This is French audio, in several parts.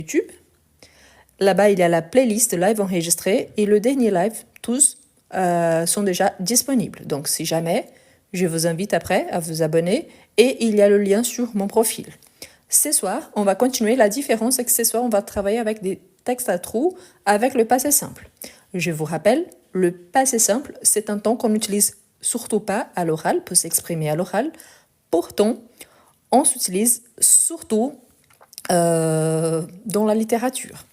YouTube. Là-bas, il y a la playlist live enregistrée et le dernier live, tous sont déjà disponibles. Donc, si jamais, je vous invite après à vous abonner et il y a le lien sur mon profil. Ce soir, on va continuer. La différence, c'est que ce soir, on va travailler avec des textes à trous avec le passé simple. Je vous rappelle, le passé simple, c'est un temps qu'on n'utilise surtout pas à l'oral, pour s'exprimer à l'oral. Pourtant, on s'utilise surtout dans la littérature.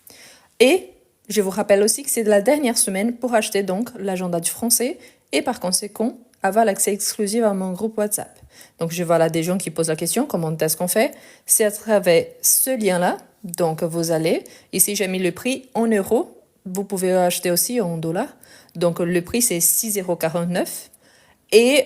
Et je vous rappelle aussi que c'est la dernière semaine pour acheter donc l'agenda du français et par conséquent avoir l'accès exclusif à mon groupe WhatsApp. Donc je vois là des gens qui posent la question, comment est-ce qu'on fait? C'est à travers ce lien-là. Donc vous allez, ici j'ai mis le prix en euros, vous pouvez acheter aussi en dollars. Donc le prix c'est 6,49 € et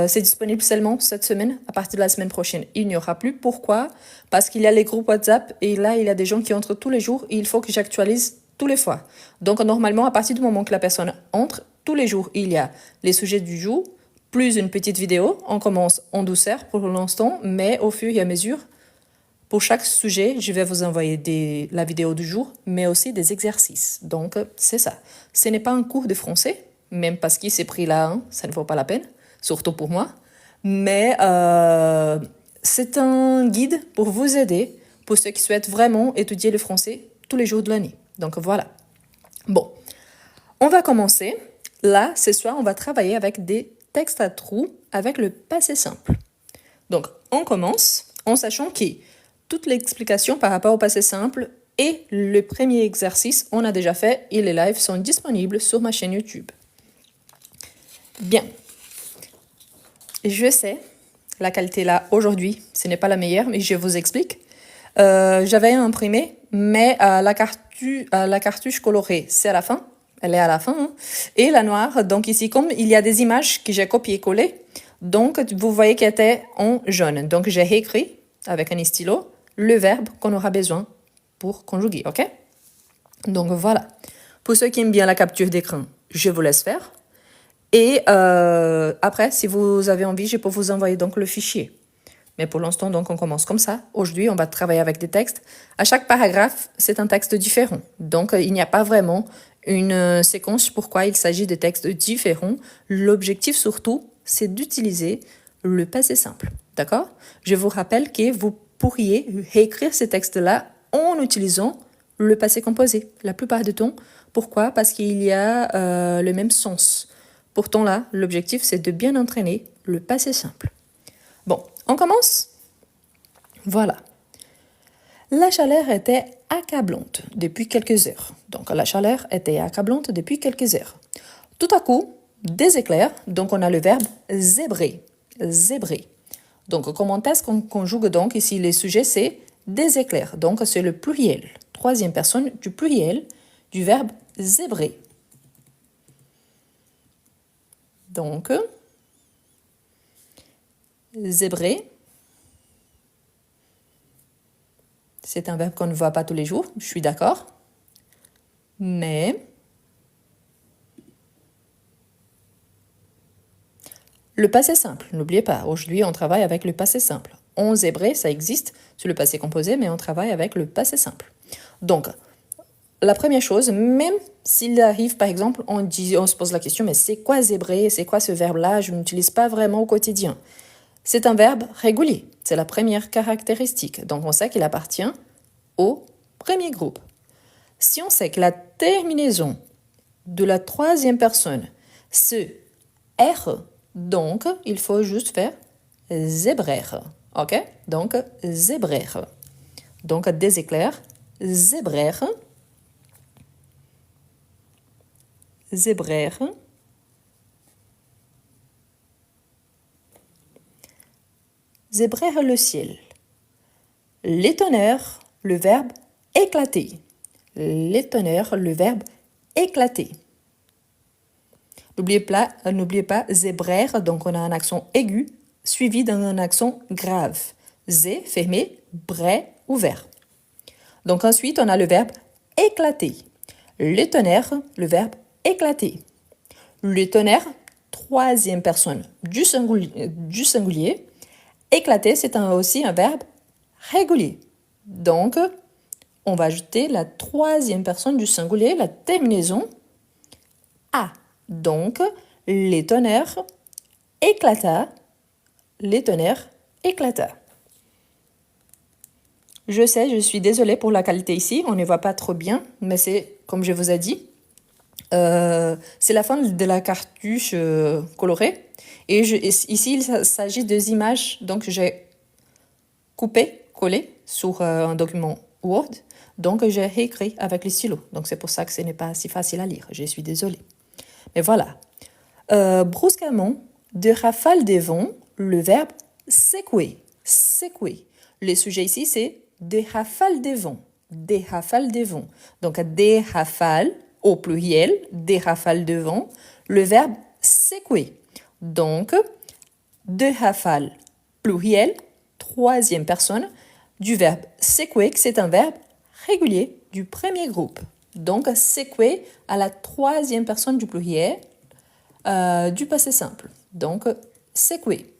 c'est disponible seulement cette semaine. À partir de la semaine prochaine, il n'y aura plus. Pourquoi? Parce qu'il y a les groupes WhatsApp et là il y a des gens qui entrent tous les jours et il faut que j'actualise tous les fois. Donc normalement, à partir du moment que la personne entre, tous les jours, il y a les sujets du jour, plus une petite vidéo. On commence en douceur pour l'instant, mais au fur et à mesure, pour chaque sujet, je vais vous envoyer la vidéo du jour, mais aussi des exercices. Donc, c'est ça. Ce n'est pas un cours de français, même parce qu'il s'est pris là, hein, ça ne vaut pas la peine, surtout pour moi. Mais c'est un guide pour vous aider, pour ceux qui souhaitent vraiment étudier le français tous les jours de l'année. Donc voilà. Bon, on va commencer. Là, ce soir, on va travailler avec des textes à trous avec le passé simple. Donc, on commence en sachant que toute l'explication par rapport au passé simple et le premier exercice, on a déjà fait et les lives sont disponibles sur ma chaîne YouTube. Bien. Je sais, la qualité là, aujourd'hui, ce n'est pas la meilleure, mais je vous explique. J'avais imprimé, mais la cartouche colorée, c'est à la fin. Elle est à la fin. Hein. Et la noire, donc ici, comme il y a des images que j'ai copiées-collées, donc vous voyez qu'elle était en jaune. Donc j'ai écrit avec un stylo le verbe qu'on aura besoin pour conjuguer, ok? Donc voilà. Pour ceux qui aiment bien la capture d'écran, je vous laisse faire. Et après, si vous avez envie, je peux vous envoyer donc le fichier. Mais pour l'instant, donc, on commence comme ça. Aujourd'hui, on va travailler avec des textes. À chaque paragraphe, c'est un texte différent. Donc, il n'y a pas vraiment une séquence pourquoi il s'agit de textes différents. L'objectif, surtout, c'est d'utiliser le passé simple. D'accord? Je vous rappelle que vous pourriez réécrire ces textes-là en utilisant le passé composé. La plupart du temps. Pourquoi? Parce qu'il y a le même sens. Pourtant, là, l'objectif, c'est de bien entraîner le passé simple. Bon, on commence? Voilà. La chaleur était accablante depuis quelques heures. Donc, la chaleur était accablante depuis quelques heures. Tout à coup, des éclairs. Donc, on a le verbe zébrer. Zébrer. Donc, comment est-ce qu'on conjugue donc ici les sujets? C'est des éclairs. Donc, c'est le pluriel. Troisième personne du pluriel du verbe zébrer. Donc, zébrer, c'est un verbe qu'on ne voit pas tous les jours, je suis d'accord. Mais le passé simple, n'oubliez pas, aujourd'hui on travaille avec le passé simple. On zébré, ça existe sur le passé composé, mais on travaille avec le passé simple. Donc, la première chose, même s'il arrive, par exemple, on se pose la question, mais c'est quoi zébrer? C'est quoi ce verbe-là? Je ne l'utilise pas vraiment au quotidien. C'est un verbe régulier. C'est la première caractéristique. Donc, on sait qu'il appartient au premier groupe. Si on sait que la terminaison de la troisième personne, c'est R, donc, il faut juste faire zébrer. OK? Donc, zébrer. Donc, des éclairs, zébrer. Zébrer. Zébrer le ciel. Les tonnerres, le verbe éclater. Les tonnerres, le verbe éclater. N'oubliez pas zébrer, donc on a un accent aigu suivi d'un accent grave. Zé fermé, bré ouvert. Donc ensuite, on a le verbe éclater. Les tonnerres, le verbe éclater. Le tonnerre, troisième personne du singulier. Éclater, c'est aussi un verbe régulier. Donc, on va ajouter la troisième personne du singulier, la terminaison A. Donc, les tonnerres éclata, les tonnerres éclata. Je sais, je suis désolée pour la qualité ici, on ne voit pas trop bien, mais c'est, comme je vous ai dit, c'est la fin de la cartouche colorée. Et ici, il s'agit des images, donc j'ai coupé, collé sur un document Word. Donc, j'ai réécrit avec les stylos. Donc, c'est pour ça que ce n'est pas si facile à lire. Je suis désolée. Mais voilà. Brusquement, de rafale des vents, le verbe secouer. Secouer. Le sujet ici, c'est des rafales des vents. Des rafales des vents. Donc, des rafales au pluriel, des rafales de vent. Le verbe secouer. Donc, de rafales pluriel, troisième personne, du verbe secouer, c'est un verbe régulier du premier groupe. Donc, secouer à la troisième personne du pluriel du passé simple. Donc, secouer.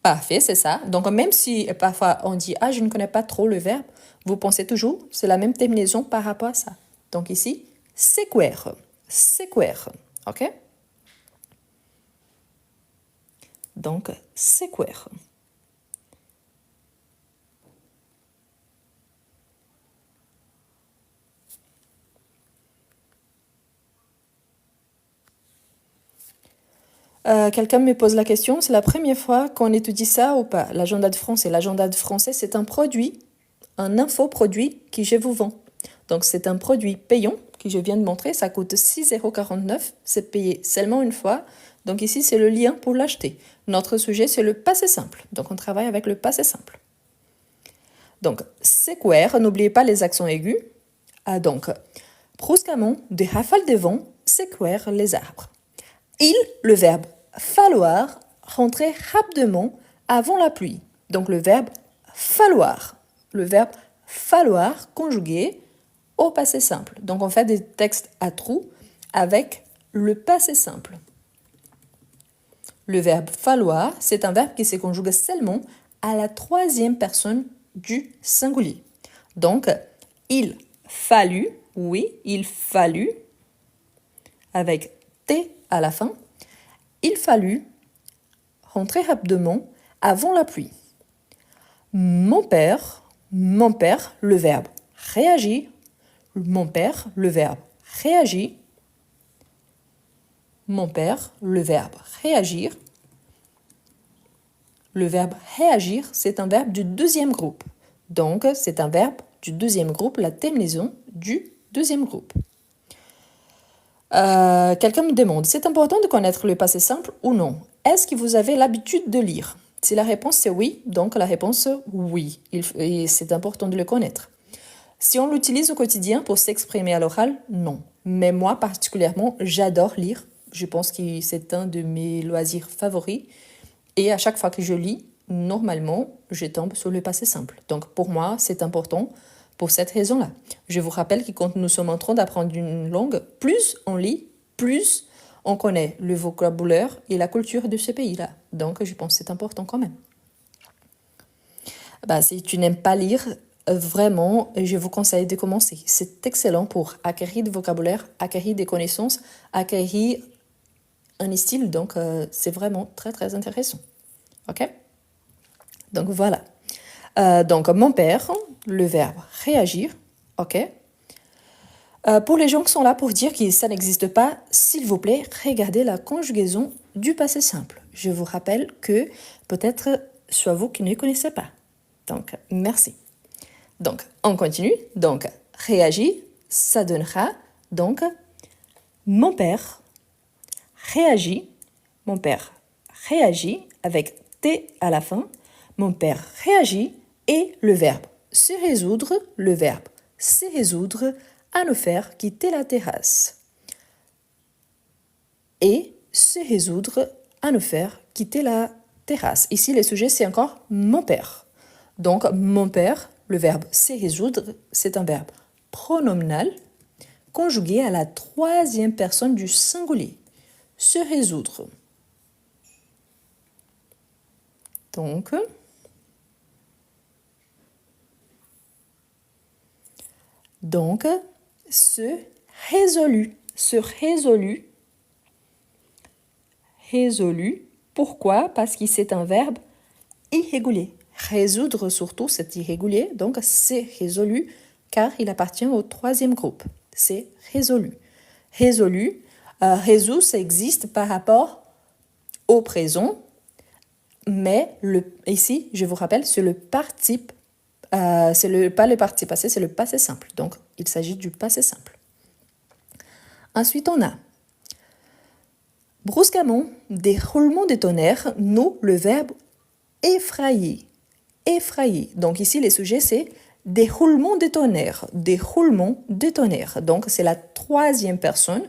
Parfait, c'est ça. Donc, même si parfois on dit « Ah, je ne connais pas trop le verbe », vous pensez toujours, c'est la même terminaison par rapport à ça. Donc ici, sequer. Sequer. OK? Donc, sequer. Quelqu'un me pose la question, c'est la première fois qu'on étudie ça ou pas? L'agenda de français. L'agenda de français, c'est un produit, un infoproduit que je vous vends. Donc, c'est un produit payant que je viens de montrer. Ça coûte 6,49 €. C'est payé seulement une fois. Donc, ici, c'est le lien pour l'acheter. Notre sujet, c'est le passé simple. Donc, on travaille avec le passé simple. Donc, sequer, n'oubliez pas les accents aigus. Donc, brusquement, des rafales de vent secouèrent les arbres. Il, le verbe falloir, rentrait rapidement avant la pluie. Donc le verbe falloir. Le verbe falloir conjugué au passé simple. Donc on fait des textes à trous avec le passé simple. Le verbe falloir, c'est un verbe qui se conjugue seulement à la troisième personne du singulier. Donc, il fallut, oui, il fallut, avec T à la fin, il fallut rentrer rapidement avant la pluie. Mon père, le verbe réagir. Mon père, le verbe réagir. Mon père, le verbe réagir. Le verbe réagir, c'est un verbe du deuxième groupe. Donc, c'est un verbe du deuxième groupe, la terminaison du deuxième groupe. Quelqu'un me demande, c'est important de connaître le passé simple ou non? Est-ce que vous avez l'habitude de lire? Si la réponse c'est oui, donc la réponse oui, c'est important de le connaître. Si on l'utilise au quotidien pour s'exprimer à l'oral, non. Mais moi particulièrement, j'adore lire. Je pense que c'est un de mes loisirs favoris. Et à chaque fois que je lis, normalement, je tombe sur le passé simple. Donc pour moi, c'est important pour cette raison-là. Je vous rappelle que quand nous sommes en train d'apprendre une langue, plus on lit, plus on connaît le vocabulaire et la culture de ce pays-là. Donc je pense que c'est important quand même. Si tu n'aimes pas lire, vraiment, je vous conseille de commencer. C'est excellent pour acquérir du vocabulaire, acquérir des connaissances, acquérir un style. Donc c'est vraiment très très intéressant. OK? Donc voilà. Donc mon père, le verbe réagir. OK? Pour les gens qui sont là pour dire que ça n'existe pas, s'il vous plaît, regardez la conjugaison du passé simple. Je vous rappelle que peut-être soit vous qui ne connaissez pas. Donc, merci. Donc, on continue. Donc, réagir, ça donnera donc mon père réagit. Mon père réagit avec T à la fin. Mon père réagit et le verbe se résoudre, à nous faire quitter la terrasse. Et se résoudre à nous faire quitter la terrasse. Ici, le sujet, c'est encore mon père. Donc, mon père, le verbe se résoudre, c'est un verbe pronominal conjugué à la troisième personne du singulier. Se résoudre. Donc, se résolu. Se résolu. Pourquoi? Parce que c'est un verbe irrégulier. Résoudre surtout, c'est irrégulier, donc c'est résolu car il appartient au troisième groupe. C'est résolu. Résolu, résout, ça existe par rapport au présent, mais ici, je vous rappelle, c'est le participe, pas le participe passé, c'est le passé simple. Donc, il s'agit du passé simple. Ensuite, on a brusquement, des roulements de tonnerre, nous, le verbe effrayer. Effrayer. Donc ici, les sujets, c'est des roulements de tonnerre. Des roulements de tonnerre. Donc, c'est la troisième personne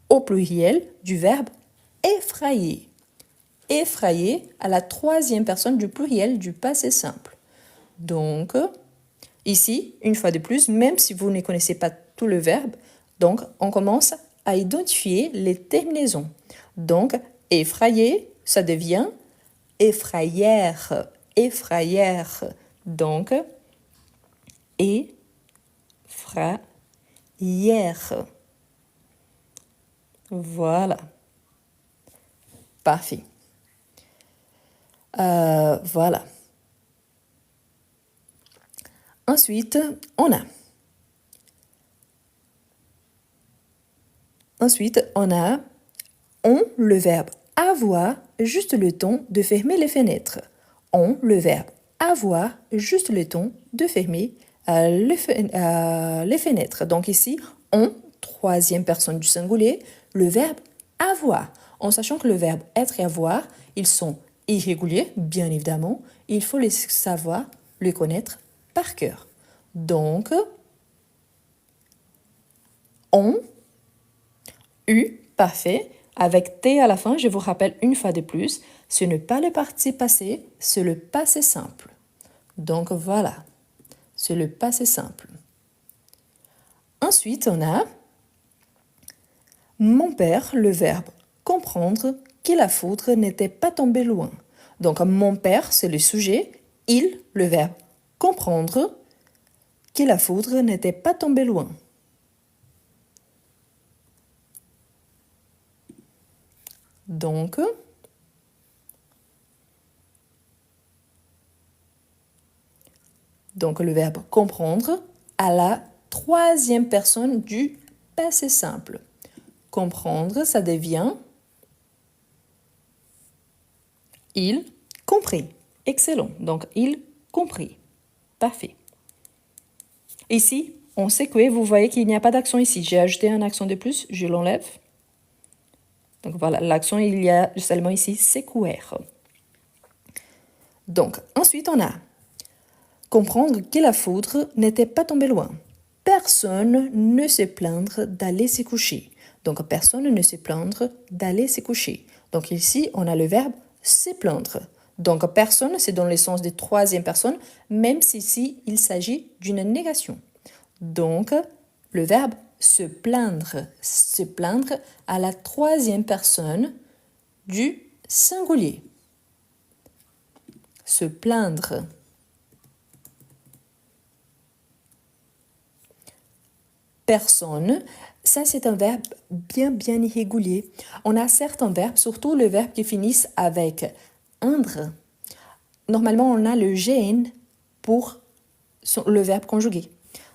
au pluriel du verbe effrayer. Effrayer à la troisième personne du pluriel du passé simple. Donc, ici, une fois de plus, même si vous ne connaissez pas tout le verbe, donc on commence à identifier les terminaisons. Donc, effrayer, ça devient effrayère. Effrayère. Donc, effrayère. Voilà. Parfait. Voilà. Ensuite, on a on, le verbe avoir, juste le temps de fermer les fenêtres. On, le verbe avoir, juste le temps de fermer les fenêtres. Donc ici, on, troisième personne du singulier, le verbe avoir. En sachant que le verbe être et avoir, ils sont irréguliers, bien évidemment. Il faut les savoir, les connaître par cœur. Donc, on, eu, parfait. Avec T à la fin, je vous rappelle une fois de plus, ce n'est pas le participe passé, c'est le passé simple. Donc voilà, c'est le passé simple. Ensuite, on a mon père, le verbe comprendre que la foudre n'était pas tombée loin. Donc mon père, c'est le sujet, il, le verbe comprendre que la foudre n'était pas tombée loin. Donc, le verbe comprendre à la troisième personne du passé simple. Comprendre, ça devient il comprit. Excellent. Donc, il comprit. Parfait. Ici, on sait que vous voyez qu'il n'y a pas d'accent ici. J'ai ajouté un accent de plus, je l'enlève. Donc voilà, l'accent, il y a seulement ici, séquer. Donc, ensuite, on a comprendre que la foudre n'était pas tombée loin. Personne ne se plaindre d'aller se coucher. Donc, personne ne se plaindre d'aller se coucher. Donc, ici, on a le verbe se plaindre. Donc, personne, c'est dans le sens de troisième personne, même si ici, il s'agit d'une négation. Donc, le verbe se plaindre à la troisième personne du singulier. Se plaindre. Personne, ça c'est un verbe bien irrégulier. On a certains verbes, surtout le verbe qui finissent avec indre. Normalement, on a le gn pour le verbe conjugué.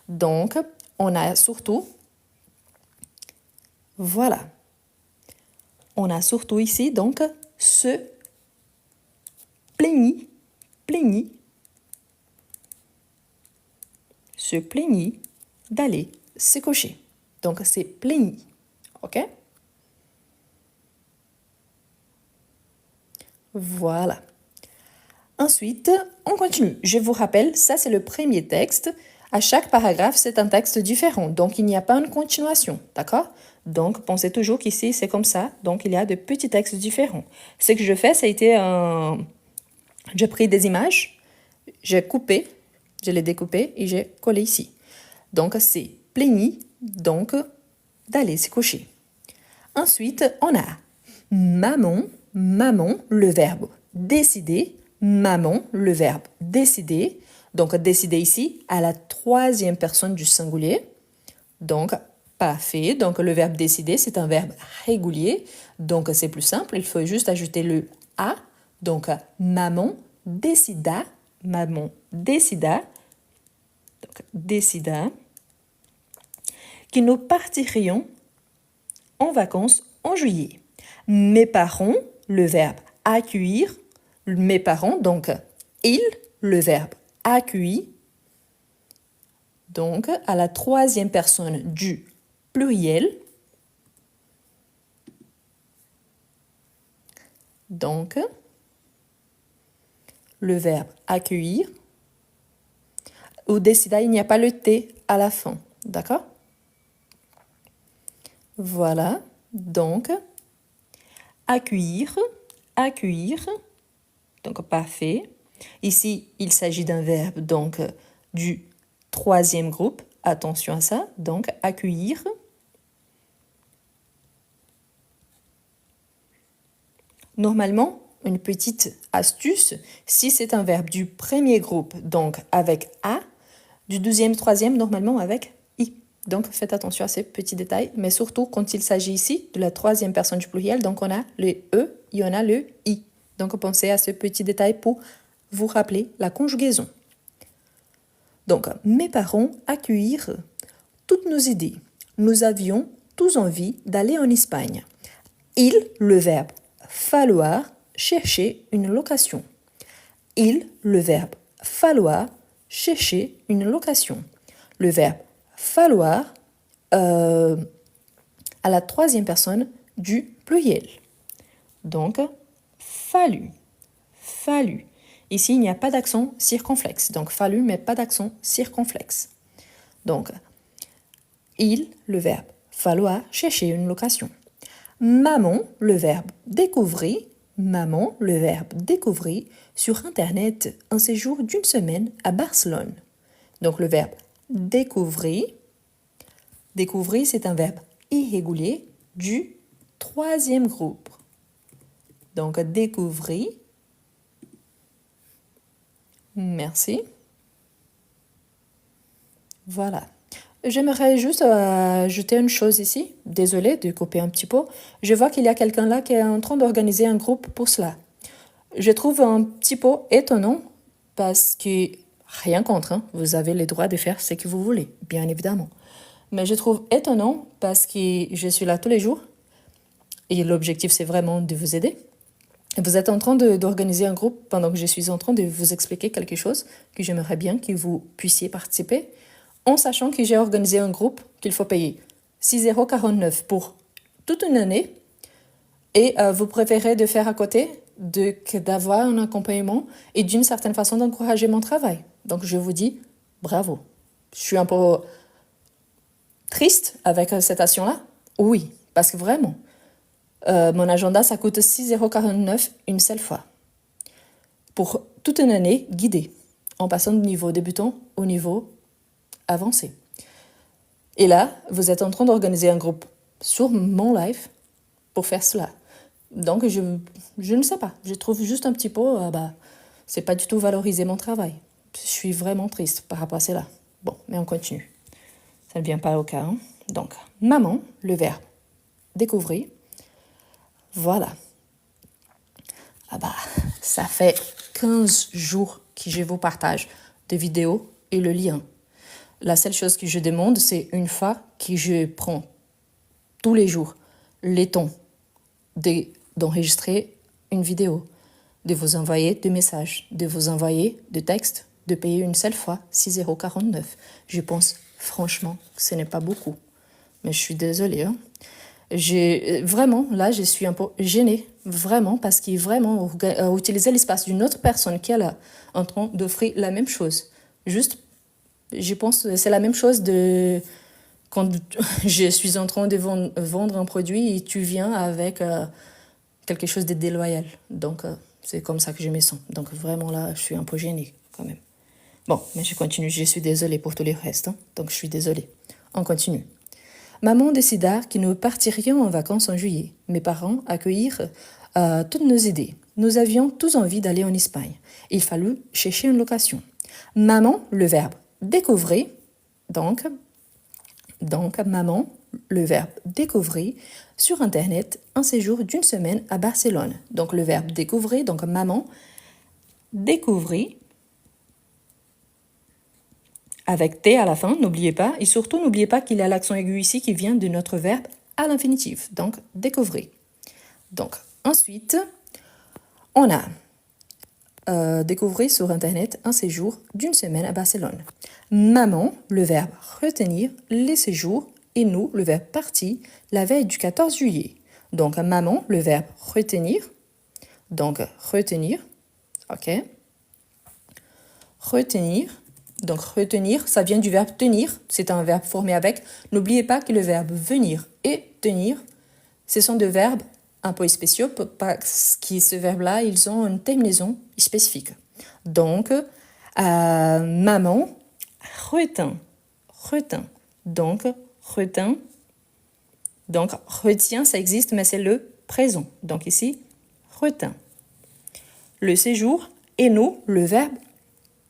Donc, on a surtout, voilà, on a surtout ici, donc, se plaignit, se plaignit d'aller se coucher. Donc, c'est plaignit. OK? Voilà. Ensuite, on continue. Je vous rappelle, ça c'est le premier texte. À chaque paragraphe, c'est un texte différent. Donc, il n'y a pas une continuation. D'accord? Donc, pensez toujours qu'ici, c'est comme ça. Donc, il y a de petits textes différents. Ce que je fais, ça a été j'ai pris des images, j'ai coupé, je les découpé et j'ai collé ici. Donc, c'est plaignit, donc, d'aller se coucher. Ensuite, on a maman, le verbe décider, Maman, le verbe décider. Donc, décider ici à la troisième personne du singulier. Donc, parfait. Donc, le verbe décider, c'est un verbe régulier. Donc, c'est plus simple. Il faut juste ajouter le a. Donc, maman décida. Maman décida. Donc, décida que nous partirions en vacances en juillet. Mes parents, le verbe accueillir. Mes parents, donc, ils, le verbe accueillir. Donc, à la troisième personne du pluriel. Donc, le verbe accueillir. Au décida, il n'y a pas le T à la fin. D'accord? Voilà. Donc, accueillir, accueillir. Donc, parfait. Ici, il s'agit d'un verbe donc du troisième groupe. Attention à ça. Donc, accueillir. Normalement, une petite astuce, si c'est un verbe du premier groupe, donc avec A, du deuxième, troisième, normalement avec I. Donc, faites attention à ces petits détails, mais surtout quand il s'agit ici de la troisième personne du pluriel, donc on a le E et on a le I. Donc, pensez à ce petit détail pour vous rappeler la conjugaison. Donc, mes parents accueillirent toutes nos idées. Nous avions tous envie d'aller en Espagne. Il, le verbe falloir, chercher une location. Il, le verbe falloir, chercher une location. Le verbe falloir à la troisième personne du pluriel. Donc, fallu, fallu. Ici, il n'y a pas d'accent circonflexe. Donc, fallu, mais pas d'accent circonflexe. Donc, il, le verbe falloir, chercher une location. Maman, le verbe découvrir. Maman, le verbe découvrir sur Internet un séjour d'une semaine à Barcelone. Donc, le verbe découvrir. Découvrir, c'est un verbe irrégulier du troisième groupe. Donc, découvrir. Merci. Voilà. J'aimerais juste ajouter une chose ici. Désolée de couper un petit peu. Je vois qu'il y a quelqu'un là qui est en train d'organiser un groupe pour cela. Je trouve un petit peu étonnant parce que, rien contre, hein, vous avez le droit de faire ce que vous voulez, bien évidemment. Mais je trouve étonnant parce que je suis là tous les jours et l'objectif c'est vraiment de vous aider. Vous êtes en train d'organiser un groupe pendant que je suis en train de vous expliquer quelque chose que j'aimerais bien que vous puissiez participer, en sachant que j'ai organisé un groupe qu'il faut payer 6,49 € pour toute une année et vous préférez de faire à côté d'avoir un accompagnement et d'une certaine façon d'encourager mon travail. Donc je vous dis bravo. Je suis un peu triste avec cette action-là. Oui, parce que vraiment, mon agenda, ça coûte 6,49 € une seule fois. Pour toute une année guidée, en passant du niveau débutant au niveau avancé. Et là, vous êtes en train d'organiser un groupe sur mon live pour faire cela. Donc, je ne sais pas. Je trouve juste un petit peu, c'est pas du tout valoriser mon travail. Je suis vraiment triste par rapport à cela. Bon, mais on continue. Ça ne vient pas au cas. Hein? Donc, maman, le verbe découvrir. Voilà. Ça fait 15 jours que je vous partage des vidéos et le lien. La seule chose que je demande, c'est une fois que je prends tous les jours le temps d'enregistrer une vidéo, de vous envoyer des messages, de vous envoyer des textes, de payer une seule fois 6,49 €. Je pense franchement que ce n'est pas beaucoup. Mais je suis désolée. Hein. Vraiment, là, je suis un peu gênée, vraiment, parce qu'il vraiment utiliser l'espace d'une autre personne qui est là, en train d'offrir la même chose. Juste, je pense que c'est la même chose de quand je suis en train de vendre un produit et tu viens avec quelque chose de déloyal. Donc, c'est comme ça que je me sens. Donc, vraiment, là, je suis un peu gênée, quand même. Bon, mais je continue. Je suis désolée pour tous les restes. Hein. Donc, je suis désolée. On continue. Maman décida que nous partirions en vacances en juillet. Mes parents accueillirent toutes nos idées. nous avions tous envie d'aller en Espagne. Il fallut chercher une location. Maman, le verbe découvrir. Donc, maman, le verbe découvrir sur Internet un séjour d'une semaine à Barcelone. Donc, le verbe découvrir, donc maman, découvrir, avec T à la fin, n'oubliez pas. Et surtout, n'oubliez pas qu'il y a l'accent aigu ici qui vient de notre verbe à l'infinitif. Donc, découvrir. Donc, ensuite, on a découvrir sur Internet un séjour d'une semaine à Barcelone. Maman, le verbe retenir les séjours et nous, le verbe partir, la veille du 14 juillet. Donc, maman, le verbe retenir. Donc, retenir. OK. Retenir. Donc, retenir, ça vient du verbe tenir. C'est un verbe formé avec. N'oubliez pas que le verbe venir et tenir, ce sont deux verbes un peu spéciaux parce que ce verbe-là, ils ont une terminaison spécifique. Donc, maman retint. Donc, retint. Donc, retient, ça existe, mais c'est le présent. Donc, ici, retint. Le séjour, et nous, le verbe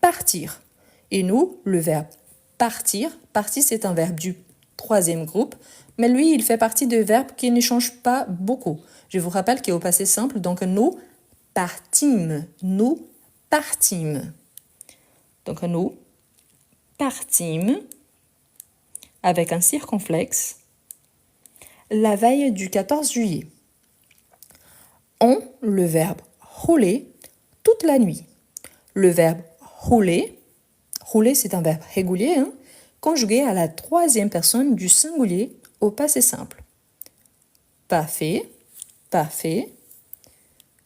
partir. Et nous, le verbe partir. Partir, c'est un verbe du troisième groupe, mais lui, il fait partie de verbes qui ne changent pas beaucoup. Je vous rappelle qu'il est au passé simple, donc nous partîmes. Nous partîmes. Donc nous partîmes avec un circonflexe la veille du 14 juillet. On, le verbe rouler, toute la nuit. Le verbe rouler, rouler c'est un verbe régulier, conjugué à la troisième personne du singulier au passé simple. Parfait, parfait,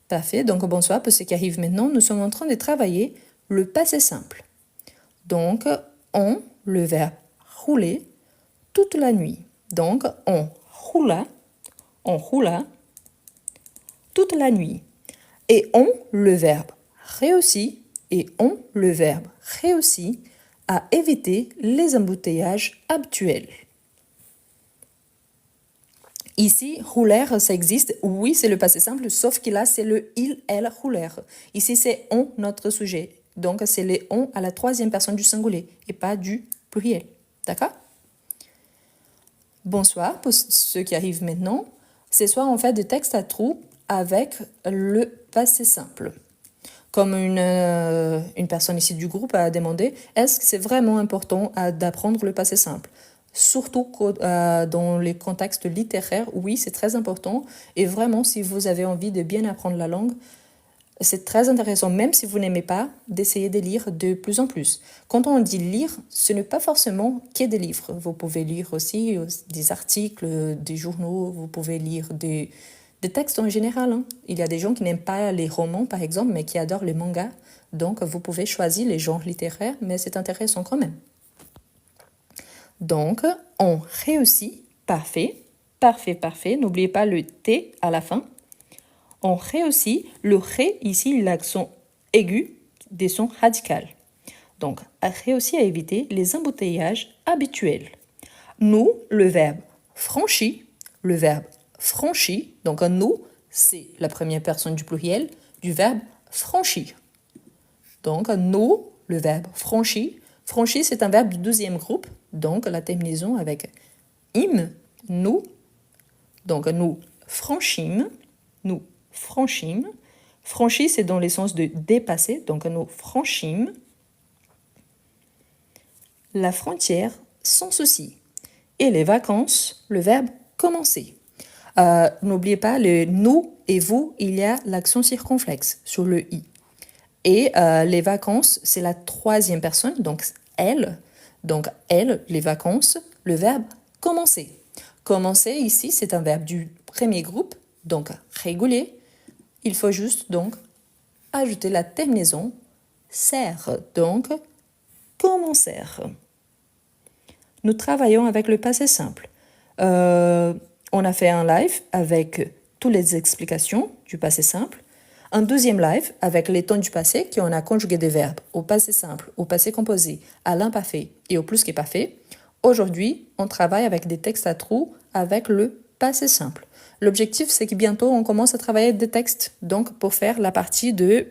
parfait. Donc bonsoir pour ceux qui arrivent maintenant. Nous sommes en train de travailler le passé simple. Donc on, le verbe rouler, toute la nuit. Donc on roula toute la nuit. Et on, le verbe réussit, et on, le verbe réussit à éviter les embouteillages habituels. Ici, roulèrent, ça existe. Oui, c'est le passé simple, sauf que là, c'est le il, elle roulèrent. Ici, c'est on, notre sujet. Donc, c'est les on à la troisième personne du singulier et pas du pluriel. D'accord? Bonsoir pour ceux qui arrivent maintenant. Ce soir, on fait des textes à trous avec le passé simple. Comme une personne ici du groupe a demandé, est-ce que c'est vraiment important d'apprendre le passé simple? Surtout dans les contextes littéraires, oui, c'est très important. Et vraiment, si vous avez envie de bien apprendre la langue, c'est très intéressant, même si vous n'aimez pas, d'essayer de lire de plus en plus. Quand on dit lire, ce n'est pas forcément que des livres. Vous pouvez lire aussi des articles, des journaux, vous pouvez lire des textes en général. Il y a des gens qui n'aiment pas les romans, par exemple, mais qui adorent les mangas. Donc, vous pouvez choisir les genres littéraires, mais c'est intéressant quand même. Donc, on réussit, parfait, parfait, parfait. N'oubliez pas le T à la fin. On réussit, le ré, ici, l'accent aigu des sons radicaux. Donc, réussit à éviter les embouteillages habituels. Nous, le verbe franchi, donc nous, c'est la première personne du pluriel du verbe franchir. Donc, nous, le verbe franchi. Franchi, c'est un verbe du deuxième groupe, donc la terminaison avec im, nous. Donc, nous franchîmes, nous franchîmes. Franchi, c'est dans le sens de dépasser, donc nous franchîmes la frontière sans souci. Et les vacances, le verbe commencer. N'oubliez pas, le nous et vous, il y a l'accent circonflexe sur le i. Et les vacances, c'est la troisième personne, donc elle. Donc elle, les vacances, le verbe commencer. Commencer, ici, c'est un verbe du premier groupe, donc régulier. Il faut juste donc ajouter la terminaison ser, donc commencer. Nous travaillons avec le passé simple. On a fait un live avec toutes les explications du passé simple. Un deuxième live avec les temps du passé qui on a conjugué des verbes au passé simple, au passé composé, à l'imparfait et au plus qu'est parfait. Aujourd'hui, on travaille avec des textes à trous avec le passé simple. L'objectif, c'est que bientôt, on commence à travailler des textes. Donc, pour faire la partie de...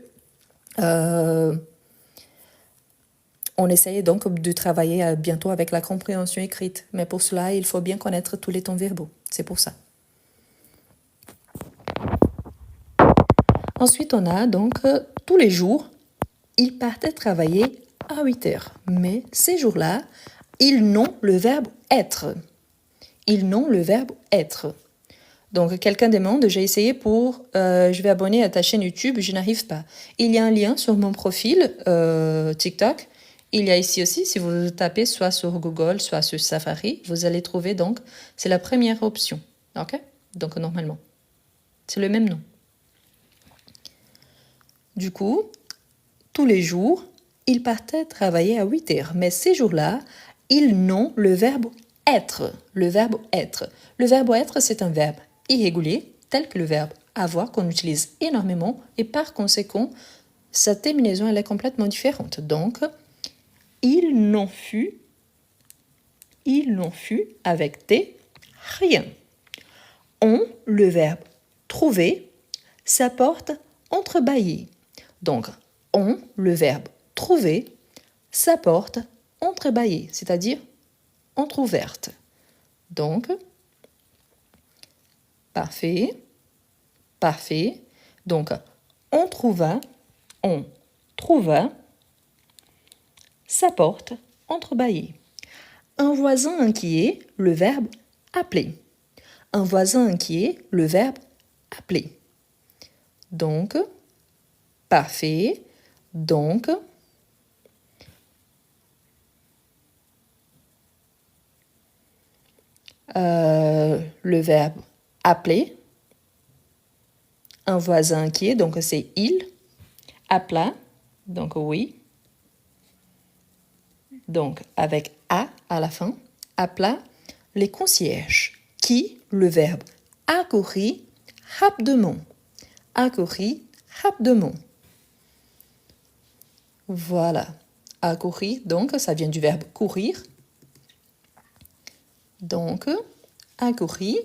on essaye donc de travailler bientôt avec la compréhension écrite. Mais pour cela, il faut bien connaître tous les temps verbaux. C'est pour ça. Ensuite, on a donc tous les jours, ils partaient travailler à 8 heures. Mais ces jours-là, ils n'ont le verbe être. Ils n'ont le verbe être. Donc, quelqu'un demande, j'ai essayé pour, je vais abonner à ta chaîne YouTube, je n'arrive pas. Il y a un lien sur mon profil TikTok. Il y a ici aussi, si vous tapez soit sur Google, soit sur Safari, vous allez trouver donc, c'est la première option. Ok? Donc, normalement, c'est le même nom. Du coup, tous les jours, ils partaient travailler à 8 heures. Mais ces jours-là, ils n'ont le verbe être. Le verbe être. Le verbe être, c'est un verbe irrégulier, tel que le verbe avoir, qu'on utilise énormément. Et par conséquent, sa terminaison, elle est complètement différente. Donc, ils n'ont fut avec T, rien. On, le verbe trouver, s'apporte entrebâillé. Donc, on, le verbe trouver, s'apporte entrebâillé, c'est-à-dire entrouverte. Donc, parfait, parfait. Donc, on trouva, sa porte entrebâillée. Un voisin inquiet, le verbe appeler. Un voisin inquiet, le verbe appeler. Donc, parfait. Donc, le verbe appeler. Un voisin inquiet, donc c'est il. Appela, donc oui. Donc, avec A à la fin, appela les concierges, qui, le verbe accourir rapidement. Accourir rapidement. Voilà. Accourir, donc, ça vient du verbe courir. Donc, accourir.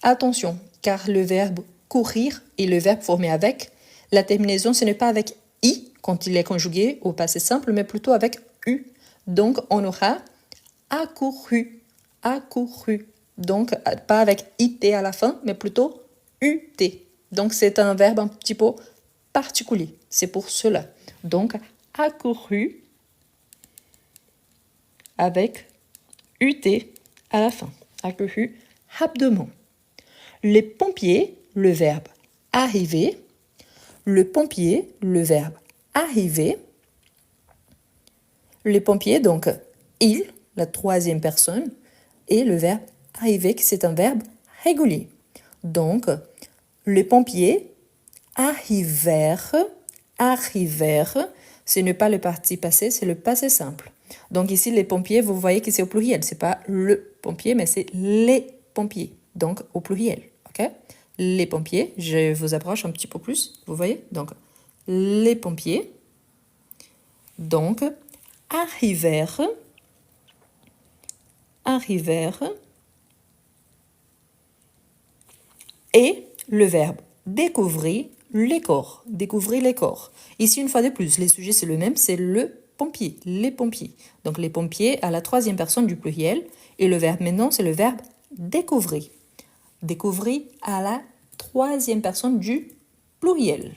Attention, car le verbe courir et le verbe formé avec, la terminaison, ce n'est pas avec I quand il est conjugué au passé simple, mais plutôt avec U. Donc, on aura accouru, accouru. Donc, pas avec IT à la fin, mais plutôt UT. Donc, c'est un verbe un petit peu particulier. C'est pour cela. Donc, accouru avec UT à la fin. Accouru rapidement. Les pompiers, le verbe arriver. Le pompier, le verbe arriver. Les pompiers, donc, il, la troisième personne, et le verbe arriver, qui c'est un verbe régulier. Donc, les pompiers arrivèrent, ce n'est pas le participe passé, c'est le passé simple. Donc ici, les pompiers, vous voyez que c'est au pluriel. C'est pas le pompier, mais c'est les pompiers. Donc, au pluriel. Ok? Les pompiers, je vous approche un petit peu plus. Vous voyez? Donc, les pompiers. Donc, arrivèrent. Et le verbe découvrir les corps. Découvrir les corps. Ici, une fois de plus, les sujets, c'est le même, c'est le pompier, les pompiers. Donc, les pompiers à la troisième personne du pluriel. Et le verbe maintenant, c'est le verbe découvrir. Découvrir à la troisième personne du pluriel.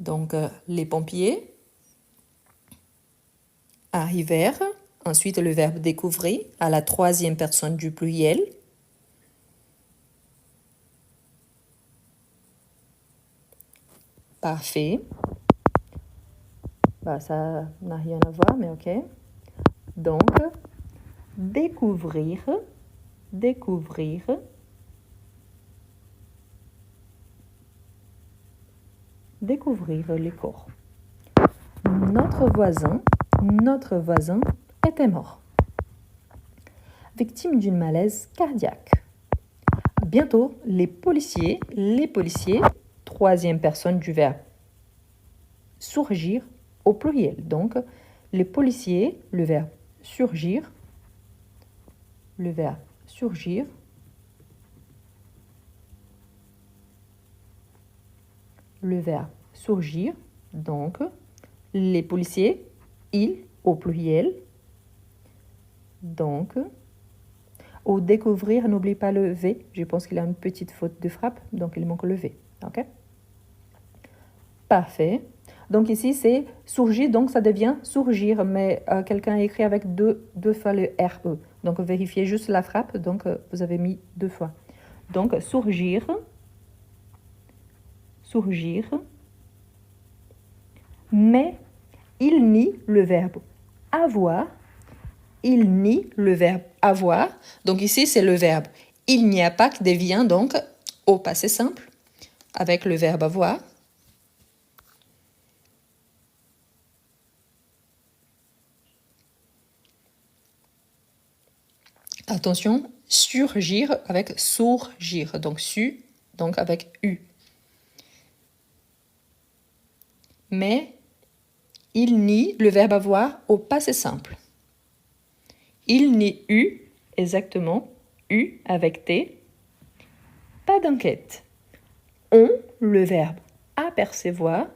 Donc, les pompiers arrivèrent. Ensuite, le verbe découvrir à la troisième personne du pluriel. Parfait. Bah, ça n'a rien à voir, mais ok. Donc, découvrir les corps. Notre voisin était mort. Victime d'une malaise cardiaque. Bientôt, les policiers, troisième personne du verbe surgir au pluriel. Donc, les policiers, le verbe surgir. Le verbe surgir. Le verbe surgir. Donc, les policiers, ils, au pluriel. Donc, au découvrir, n'oublie pas le V. Je pense qu'il a une petite faute de frappe, donc il manque le V. OK? Parfait. Donc ici, c'est surgir, donc ça devient surgir, mais quelqu'un a écrit avec deux fois le RE. Donc vérifiez juste la frappe, donc vous avez mis 2 fois. Donc surgir, surgir, mais il nie le verbe avoir. Il nie le verbe avoir. Donc ici, c'est le verbe il n'y a pas qui devient donc au passé simple avec le verbe avoir. Attention, surgir avec sourgir. Donc su, donc avec U. Mais il nie le verbe avoir au passé simple. Il nie eu, exactement, eu avec T. Pas d'enquête. On, le verbe apercevoir.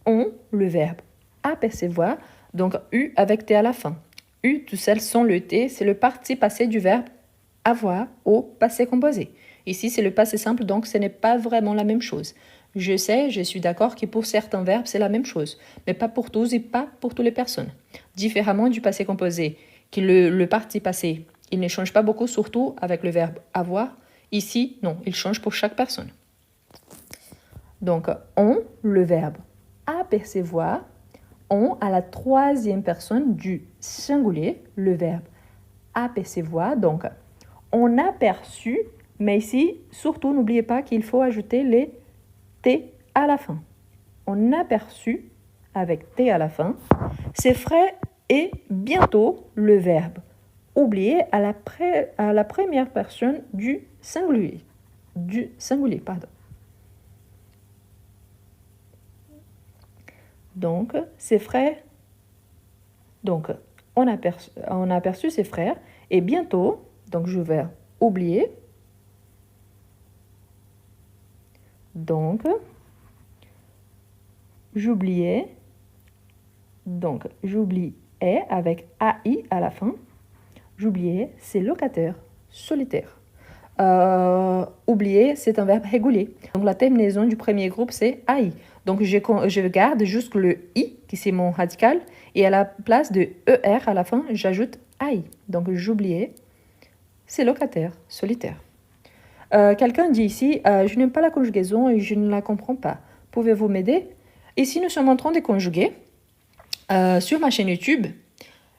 On, le verbe apercevoir. Donc U avec T à la fin. U tout seul sans le T, c'est le participe passé du verbe avoir au passé composé. Ici, c'est le passé simple, donc ce n'est pas vraiment la même chose. Je sais, je suis d'accord que pour certains verbes, c'est la même chose, mais pas pour tous et pas pour toutes les personnes. Différemment du passé composé, qui le participe passé, il ne change pas beaucoup, surtout avec le verbe avoir. Ici, non, il change pour chaque personne. Donc, on, le verbe apercevoir, on à la troisième personne du singulier, le verbe apercevoir. Donc, on a perçu, mais ici, surtout, n'oubliez pas qu'il faut ajouter les T à la fin. On a perçu, avec T à la fin, c'est frais et bientôt le verbe oublié à la première personne du singulier. Donc, ses frères. Donc, on a aperçu ses frères et bientôt, donc je vais oublier. Donc, j'oubliais. Donc, j'oubliais avec AI à la fin. J'oubliais ses locataires solitaires. Oublier, c'est un verbe régulier. Donc, la terminaison du premier groupe, c'est AI. Donc, je garde juste le I, qui c'est mon radical, et à la place de ER à la fin, j'ajoute AI. Donc, j'oubliais ses locataires solitaires. Quelqu'un dit ici, je n'aime pas la conjugaison et je ne la comprends pas. Pouvez-vous m'aider? Ici, nous sommes en train de conjuguer. Sur ma chaîne YouTube,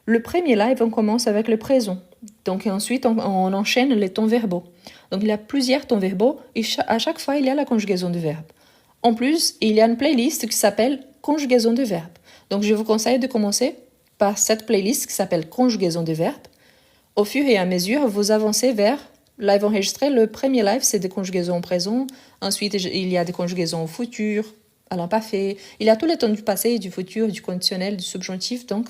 le premier live, on commence avec le présent. Donc ensuite, on enchaîne les temps verbaux. Donc il y a plusieurs temps verbaux et à chaque fois, il y a la conjugaison de verbe. En plus, il y a une playlist qui s'appelle conjugaison de verbe. Donc je vous conseille de commencer par cette playlist qui s'appelle conjugaison de verbe. Au fur et à mesure, vous avancez vers live enregistré. Le premier live, c'est des conjugaisons au présent. Ensuite, il y a des conjugaisons au futur, à l'imparfait. Il y a tous les temps du passé, du futur, du conditionnel, du subjonctif. Donc,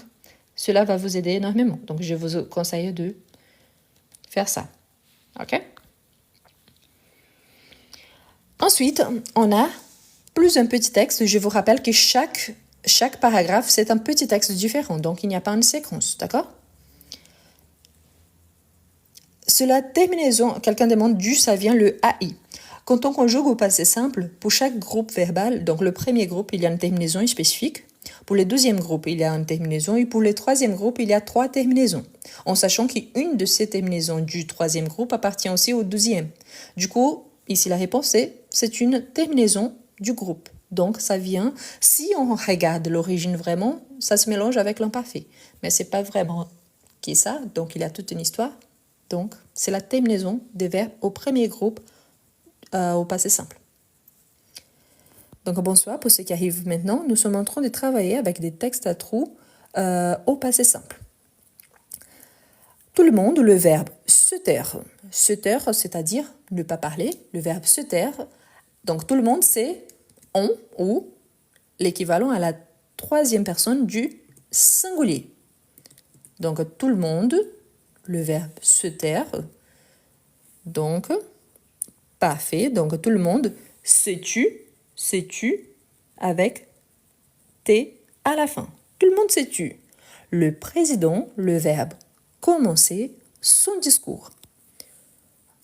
cela va vous aider énormément. Donc, je vous conseille de faire ça. OK? Ensuite, on a plus un petit texte. Je vous rappelle que chaque paragraphe, c'est un petit texte différent. Donc, il n'y a pas une séquence. D'accord? Cela terminaison, quelqu'un demande d'où ça vient le AI. Quand on conjugue au passé simple, pour chaque groupe verbal, donc le premier groupe, il y a une terminaison spécifique. Pour le deuxième groupe, il y a une terminaison. Et pour le troisième groupe, il y a 3 terminaisons. En sachant qu'une de ces terminaisons du troisième groupe appartient aussi au deuxième. Du coup, ici la réponse c'est une terminaison du groupe. Donc ça vient, si on regarde l'origine vraiment, ça se mélange avec l'imparfait. Mais c'est pas vraiment qui est ça, donc il y a toute une histoire. Donc, c'est la terminaison des verbes au premier groupe au passé simple. Donc, bonsoir pour ceux qui arrivent maintenant. Nous sommes en train de travailler avec des textes à trous au passé simple. Tout le monde, le verbe se taire. Se taire, c'est-à-dire ne pas parler. Le verbe se taire. Donc, tout le monde, c'est on ou l'équivalent à la troisième personne du singulier. Donc, tout le monde, le verbe se taire. Donc, parfait. Donc, tout le monde se tue avec T à la fin. Tout le monde se tue. Le président, le verbe commencer son discours.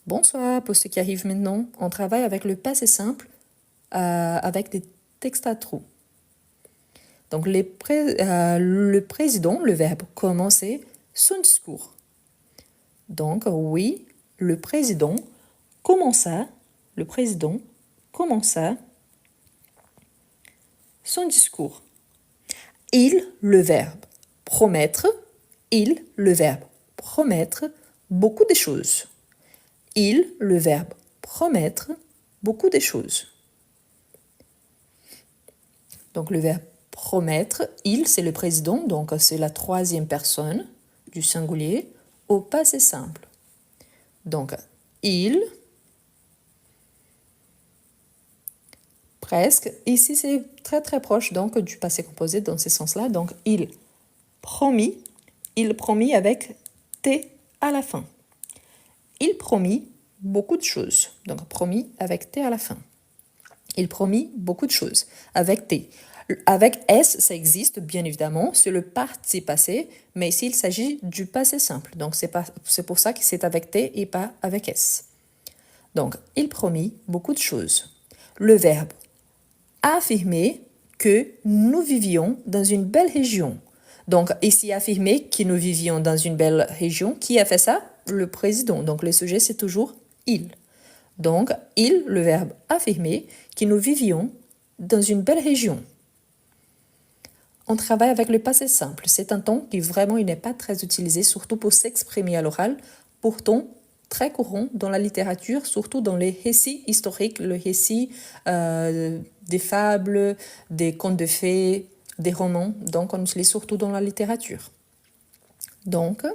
Bonsoir, pour ceux qui arrivent maintenant, on travaille avec le passé simple avec des textes à trous. Donc, le président, le verbe commencer son discours. Donc, oui, le président commença son discours. Il, le verbe promettre, beaucoup de choses. Il, le verbe promettre, beaucoup de choses. Donc, le verbe promettre, il, c'est le président, donc c'est la troisième personne du singulier au passé simple. Donc, il, presque, ici c'est très très proche donc du passé composé dans ce sens-là. Donc, il promit avec T à la fin. Il promit beaucoup de choses. Donc, promis avec T à la fin. Il promit beaucoup de choses avec T. Avec S, ça existe, bien évidemment, c'est le participe passé, mais ici, il s'agit du passé simple. Donc, c'est pour ça que c'est avec T et pas avec S. Donc, il promit beaucoup de choses. Le verbe affirmer que nous vivions dans une belle région. Donc, ici, affirmer que nous vivions dans une belle région. Qui a fait ça? Le président. Donc, le sujet, c'est toujours il. Donc, il, le verbe affirmer que nous vivions dans une belle région. On travaille avec le passé simple. C'est un ton qui vraiment il n'est pas très utilisé, surtout pour s'exprimer à l'oral, pourtant très courant dans la littérature, surtout dans les récits historiques, le récit des fables, des contes de fées, des romans. Donc, on l'utilise surtout dans la littérature. Donc,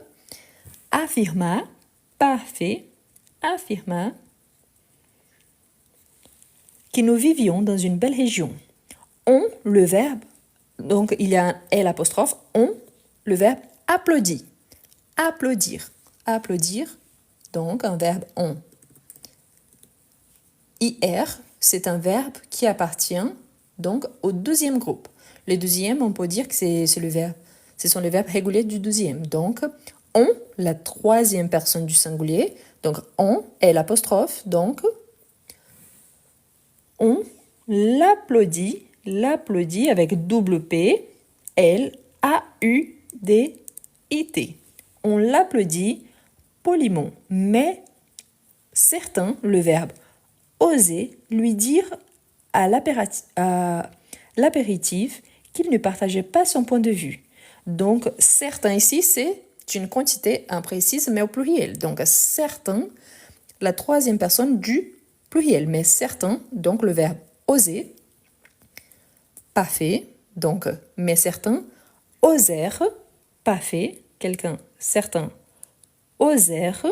affirma, parfait, affirma que nous vivions dans une belle région. On, le verbe, donc il y a un L apostrophe, on, le verbe applaudit. Applaudir. Applaudir, donc un verbe on. IR, c'est un verbe qui appartient donc au deuxième groupe. Le deuxième, on peut dire que c'est le verbe. Ce sont les verbes réguliers du deuxième. Donc, on, la troisième personne du singulier. Donc, on, L apostrophe, donc on l'applaudit avec double P, L-A-U-D-I-T. On l'applaudit poliment, mais certains, le verbe oser, lui dire à l'apéritif qu'il ne partageait pas son point de vue. Donc, certains ici, c'est une quantité imprécise, mais au pluriel. Donc, certains, la troisième personne du pluriel, mais certains, donc le verbe oser, pas fait, donc, mais certains osèrent, pas fait, certains osèrent,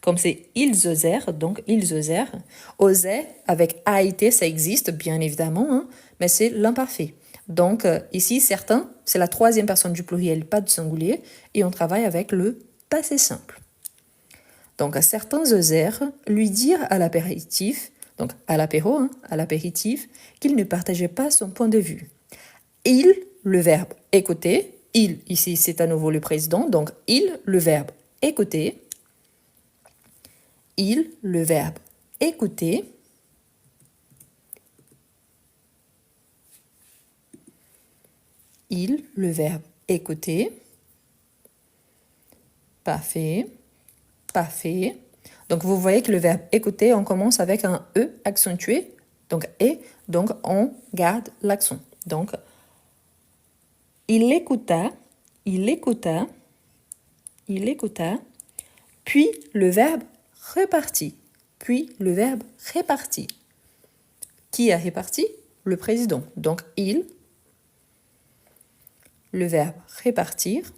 comme c'est ils osèrent, donc ils osèrent. Oser, avec AIT, ça existe, bien évidemment, hein, mais c'est l'imparfait. Donc, ici, certains, c'est la troisième personne du pluriel, pas du singulier, et on travaille avec le passé simple. Donc, certains osèrent lui dire à l'apéritif, donc à l'apéro, hein, à l'apéritif, qu'il ne partageait pas son point de vue. Il, le verbe écouter, il, ici, c'est à nouveau le président, donc il, le verbe écouter, il, le verbe écouter, il, le verbe écouter, parfait, parfait. Donc, vous voyez que le verbe écouter, on commence avec un E accentué, donc et, donc on garde l'accent. Donc, il écouta, puis le verbe repartit, Qui a réparti? Le président. Donc, il, le verbe répartir,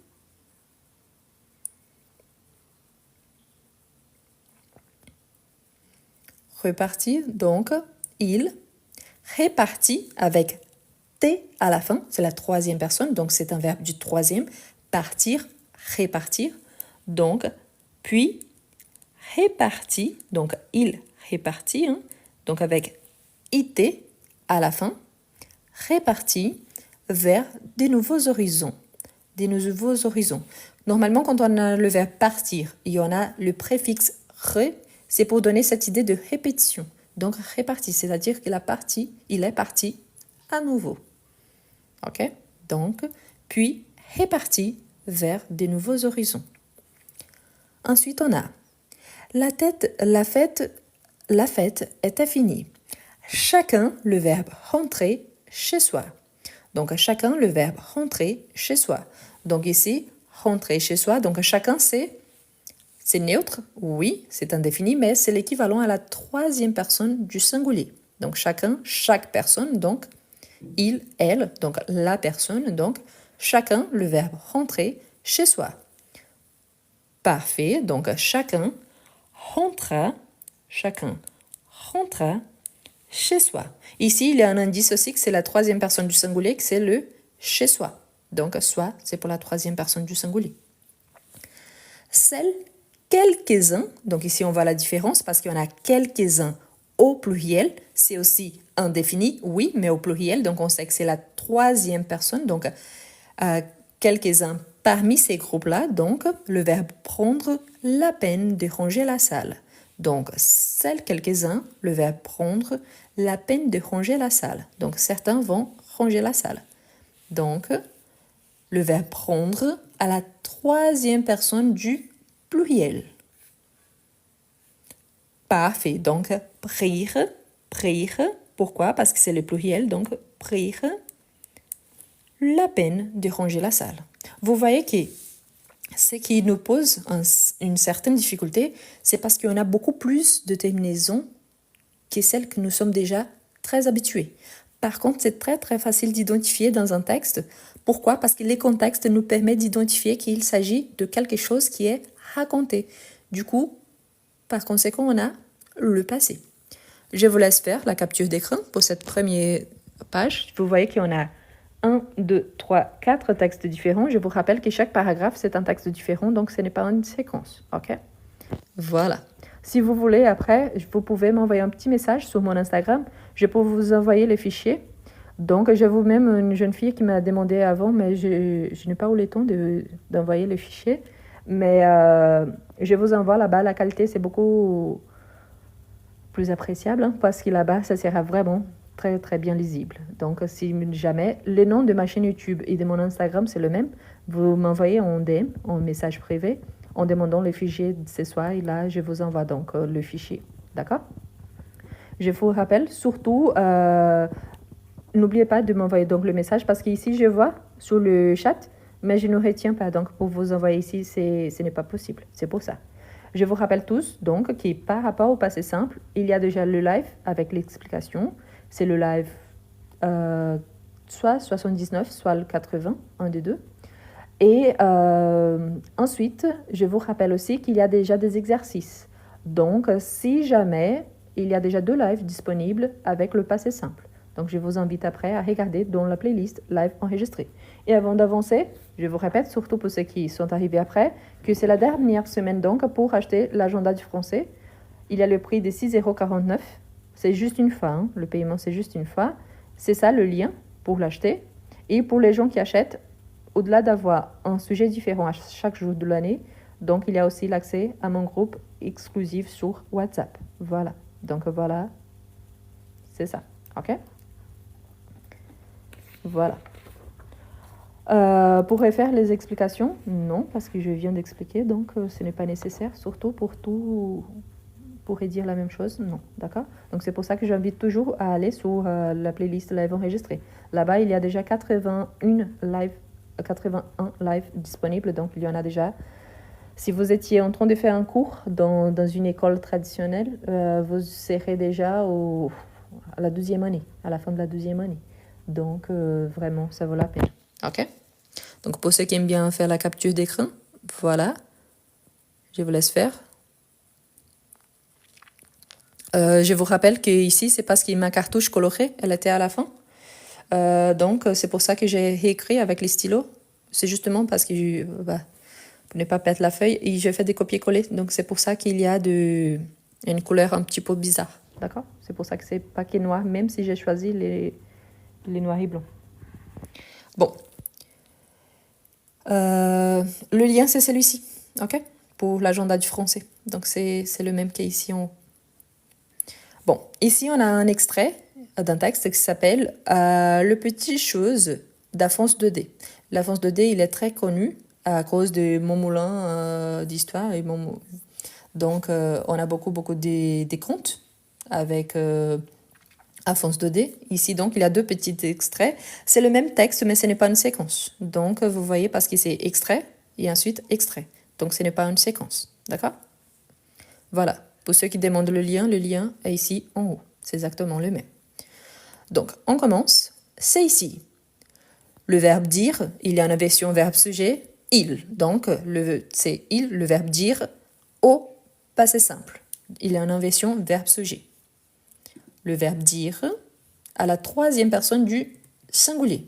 donc il répartit avec T à la fin, c'est la troisième personne, donc c'est un verbe du troisième, partir, répartir. Donc, puis, répartit, donc il répartit, hein, donc avec IT à la fin, répartit vers des nouveaux horizons. Des nouveaux horizons. Normalement, quand on a le verbe partir, il y en a le préfixe re, c'est pour donner cette idée de répétition. Donc, réparti, c'est-à-dire qu'il est parti à nouveau. OK? Donc, puis réparti vers des nouveaux horizons. Ensuite, on a la fête était finie. Chacun, le verbe rentrer chez soi. Donc, chacun, le verbe rentrer chez soi. Donc, ici, rentrer chez soi. Donc, chacun, c'est neutre. Oui, c'est indéfini, mais c'est l'équivalent à la troisième personne du singulier. Donc, chacun, chaque personne. Donc, il, elle. Donc, la personne. Donc, chacun, le verbe rentrer chez soi. Parfait. Donc, chacun rentra chez soi. Ici, il y a un indice aussi que c'est la troisième personne du singulier, que c'est le chez soi. Donc, soi, c'est pour la troisième personne du singulier. Celles, quelques-uns, donc ici on voit la différence parce qu'il y en a quelques-uns au pluriel, c'est aussi indéfini, oui, mais au pluriel, donc on sait que c'est la troisième personne, donc quelques-uns parmi ces groupes-là, donc le verbe prendre la peine de ranger la salle. Donc, celles quelques-uns, le verbe prendre la peine de ranger la salle. Donc, certains vont ranger la salle. Donc, le verbe prendre à la troisième personne du pluriel. Parfait. Donc, prir. Pourquoi? Parce que c'est le pluriel. Donc, prir la peine de ranger la salle. Vous voyez que ce qui nous pose une certaine difficulté, c'est parce qu'il y en a beaucoup plus de terminaisons que celles que nous sommes déjà très habitués. Par contre, c'est très très facile d'identifier dans un texte. Pourquoi? Parce que les contextes nous permettent d'identifier qu'il s'agit de quelque chose qui est raconté. Du coup, par conséquent, on a le passé. Je vous laisse faire la capture d'écran pour cette première page. Vous voyez qu'il y en a 1, 2, 3, 4 textes différents. Je vous rappelle que chaque paragraphe, c'est un texte différent, donc ce n'est pas une séquence. OK? Voilà. Si vous voulez, après, vous pouvez m'envoyer un petit message sur mon Instagram. Je peux vous envoyer les fichiers. Donc, j'ai vous-même une jeune fille qui m'a demandé avant, mais je n'ai pas eu le temps d'envoyer les fichiers. Mais je vous envoie là-bas. La qualité, c'est beaucoup plus appréciable, hein, parce que là-bas, ça sera vraiment très, très bien lisible. Donc, si jamais, le nom de ma chaîne YouTube et de mon Instagram, c'est le même, vous m'envoyez en DM, en message privé, en demandant le fichier de ce soir. Et là, je vous envoie donc le fichier. D'accord? Je vous rappelle, surtout, n'oubliez pas de m'envoyer donc le message, parce qu'ici, je vois sur le chat, mais je ne retiens pas. Donc, pour vous envoyer ici, ce n'est pas possible. C'est pour ça. Je vous rappelle tous, donc, que par rapport au passé simple, il y a déjà le live avec l'explication. C'est le live soit 79, soit le 80, un des deux. Et ensuite, je vous rappelle aussi qu'il y a déjà des exercices. Donc, si jamais, il y a déjà 2 lives disponibles avec le passé simple. Donc, je vous invite après à regarder dans la playlist live enregistrée. Et avant d'avancer, je vous répète, surtout pour ceux qui sont arrivés après, que c'est la dernière semaine donc pour acheter l'agenda du français. Il y a le prix de 6,49 €. C'est juste une fois, hein. Le paiement c'est juste une fois. C'est ça le lien pour l'acheter. Et pour les gens qui achètent, au-delà d'avoir un sujet différent à chaque jour de l'année, donc il y a aussi l'accès à mon groupe exclusif sur WhatsApp. Voilà. Donc voilà, c'est ça. OK? Voilà. Pour refaire les explications, non, parce que je viens d'expliquer, donc ce n'est pas nécessaire, surtout pour redire la même chose, non, d'accord? Donc c'est pour ça que j'invite toujours à aller sur la playlist live enregistrée. Là-bas, il y a déjà 81 live disponibles, donc il y en a déjà. Si vous étiez en train de faire un cours dans une école traditionnelle, vous serez déjà à la 12e année, à la fin de la 12e année. Donc, vraiment, ça vaut la peine. OK? Donc, pour ceux qui aiment bien faire la capture d'écran, voilà. Je vous laisse faire. Je vous rappelle qu'ici, c'est parce que ma cartouche colorée, elle était à la fin. Donc, c'est pour ça que j'ai réécrit avec les stylos C'est justement parce que, pour ne pas perdre la feuille, et je fais des copier-coller. Donc, c'est pour ça qu'il y a une couleur un petit peu bizarre. D'accord? C'est pour ça que c'est paquet noir, même si j'ai choisi les noirs et blancs. Bon. Le lien, c'est celui-ci. OK? Pour l'agenda du français. Donc, c'est le même qu'ici en haut. Bon, ici, on a un extrait d'un texte qui s'appelle Le petit chose d'Alphonse Daudet. L'Alphonse Daudet, il est très connu à cause de Mon Moulin d'histoire. Donc, on a beaucoup des contes avec Alphonse Daudet. Ici, donc, il y a 2 petits extraits. C'est le même texte, mais ce n'est pas une séquence. Donc, vous voyez, parce que c'est extrait et ensuite extrait. Donc, ce n'est pas une séquence. D'accord? Voilà. Pour ceux qui demandent le lien est ici en haut. C'est exactement le même. Donc, on commence. C'est ici. Le verbe dire, il y a une version verbe-sujet, il. Donc, c'est il, le verbe dire, au passé simple. Il y a une version verbe-sujet. Le verbe dire à la 3e personne du singulier.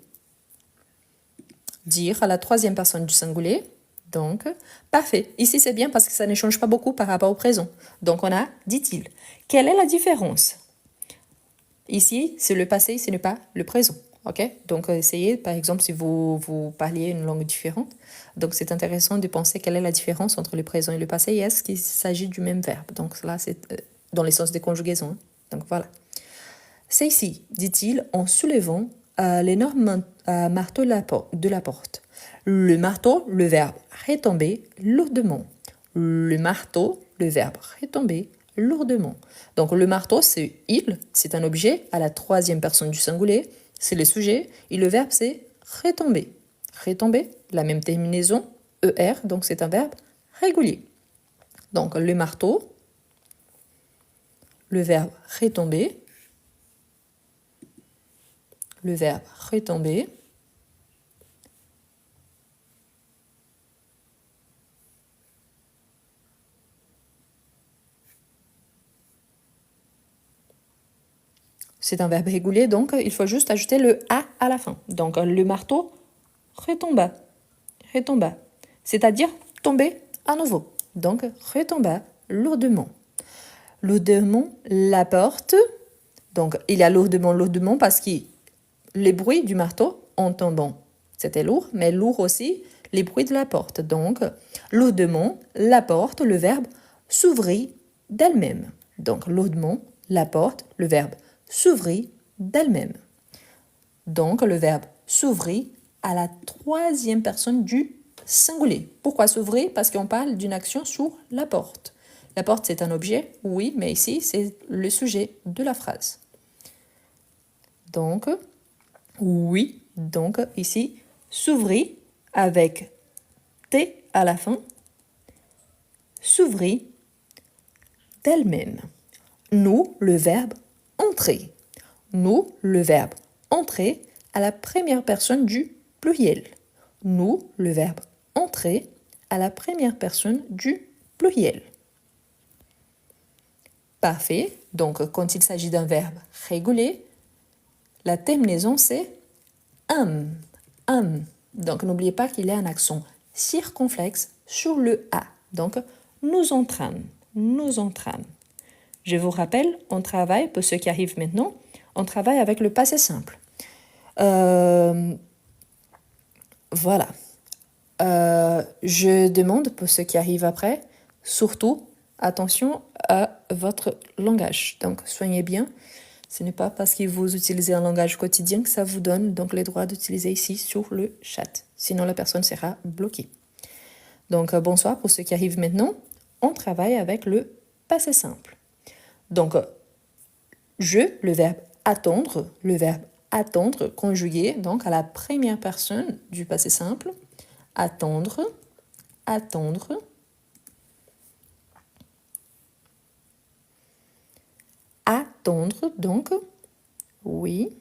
Dire à la 3e personne du singulier. Donc, parfait. Ici, c'est bien parce que ça ne change pas beaucoup par rapport au présent. Donc, on a dit-il. Quelle est la différence? Ici, c'est le passé, ce n'est pas le présent. OK? Donc, essayez, par exemple, si vous parliez une langue différente. Donc, c'est intéressant de penser quelle est la différence entre le présent et le passé et est-ce qu'il s'agit du même verbe. Donc, là, c'est dans les sens des conjugaisons. Hein. Donc, voilà. C'est ici, dit-il, en soulevant l'énorme marteau de la porte. Le marteau, le verbe retomber lourdement. Le marteau, le verbe retomber lourdement. Donc le marteau, c'est il, c'est un objet à la 3e personne du singulier, c'est le sujet, et le verbe, c'est retomber. Retomber, la même terminaison, ER, donc c'est un verbe régulier. Donc le marteau, le verbe retomber, le verbe retomber, c'est un verbe régulier, donc il faut juste ajouter le A à la fin. Donc le marteau retomba, retomba, c'est-à-dire tomber à nouveau. Donc retomba lourdement. Lourdement, la porte. Donc il y a lourdement parce que les bruits du marteau en tombant, c'était lourd, mais lourd aussi les bruits de la porte. Donc lourdement, la porte, le verbe s'ouvrit d'elle-même. Donc lourdement, la porte, le verbe s'ouvrit d'elle-même. Donc, le verbe s'ouvrit à la 3e personne du singulier. Pourquoi s'ouvrir? Parce qu'on parle d'une action sur la porte. La porte, c'est un objet, oui, mais ici, c'est le sujet de la phrase. Donc, oui, donc ici, s'ouvrit avec T à la fin, s'ouvrit d'elle-même. Nous, le verbe entrer. Nous, le verbe entrer à la 1re personne du pluriel. Nous, le verbe entrer à la 1re personne du pluriel. Parfait. Donc, quand il s'agit d'un verbe régulier, la terminaison, c'est am. Am. Donc, n'oubliez pas qu'il y a un accent circonflexe sur le A. Donc, nous entrâmes. Nous entrâmes. Je vous rappelle, on travaille, pour ceux qui arrivent maintenant, on travaille avec le passé simple. Voilà. Je demande, pour ceux qui arrivent après, surtout, attention à votre langage. Donc, soignez bien. Ce n'est pas parce que vous utilisez un langage quotidien que ça vous donne donc les droits d'utiliser ici sur le chat. Sinon, la personne sera bloquée. Donc, bonsoir pour ceux qui arrivent maintenant. On travaille avec le passé simple. Donc, le verbe attendre conjugué donc à la 1re personne du passé simple. Attendre, attendre. Attendre, donc, oui.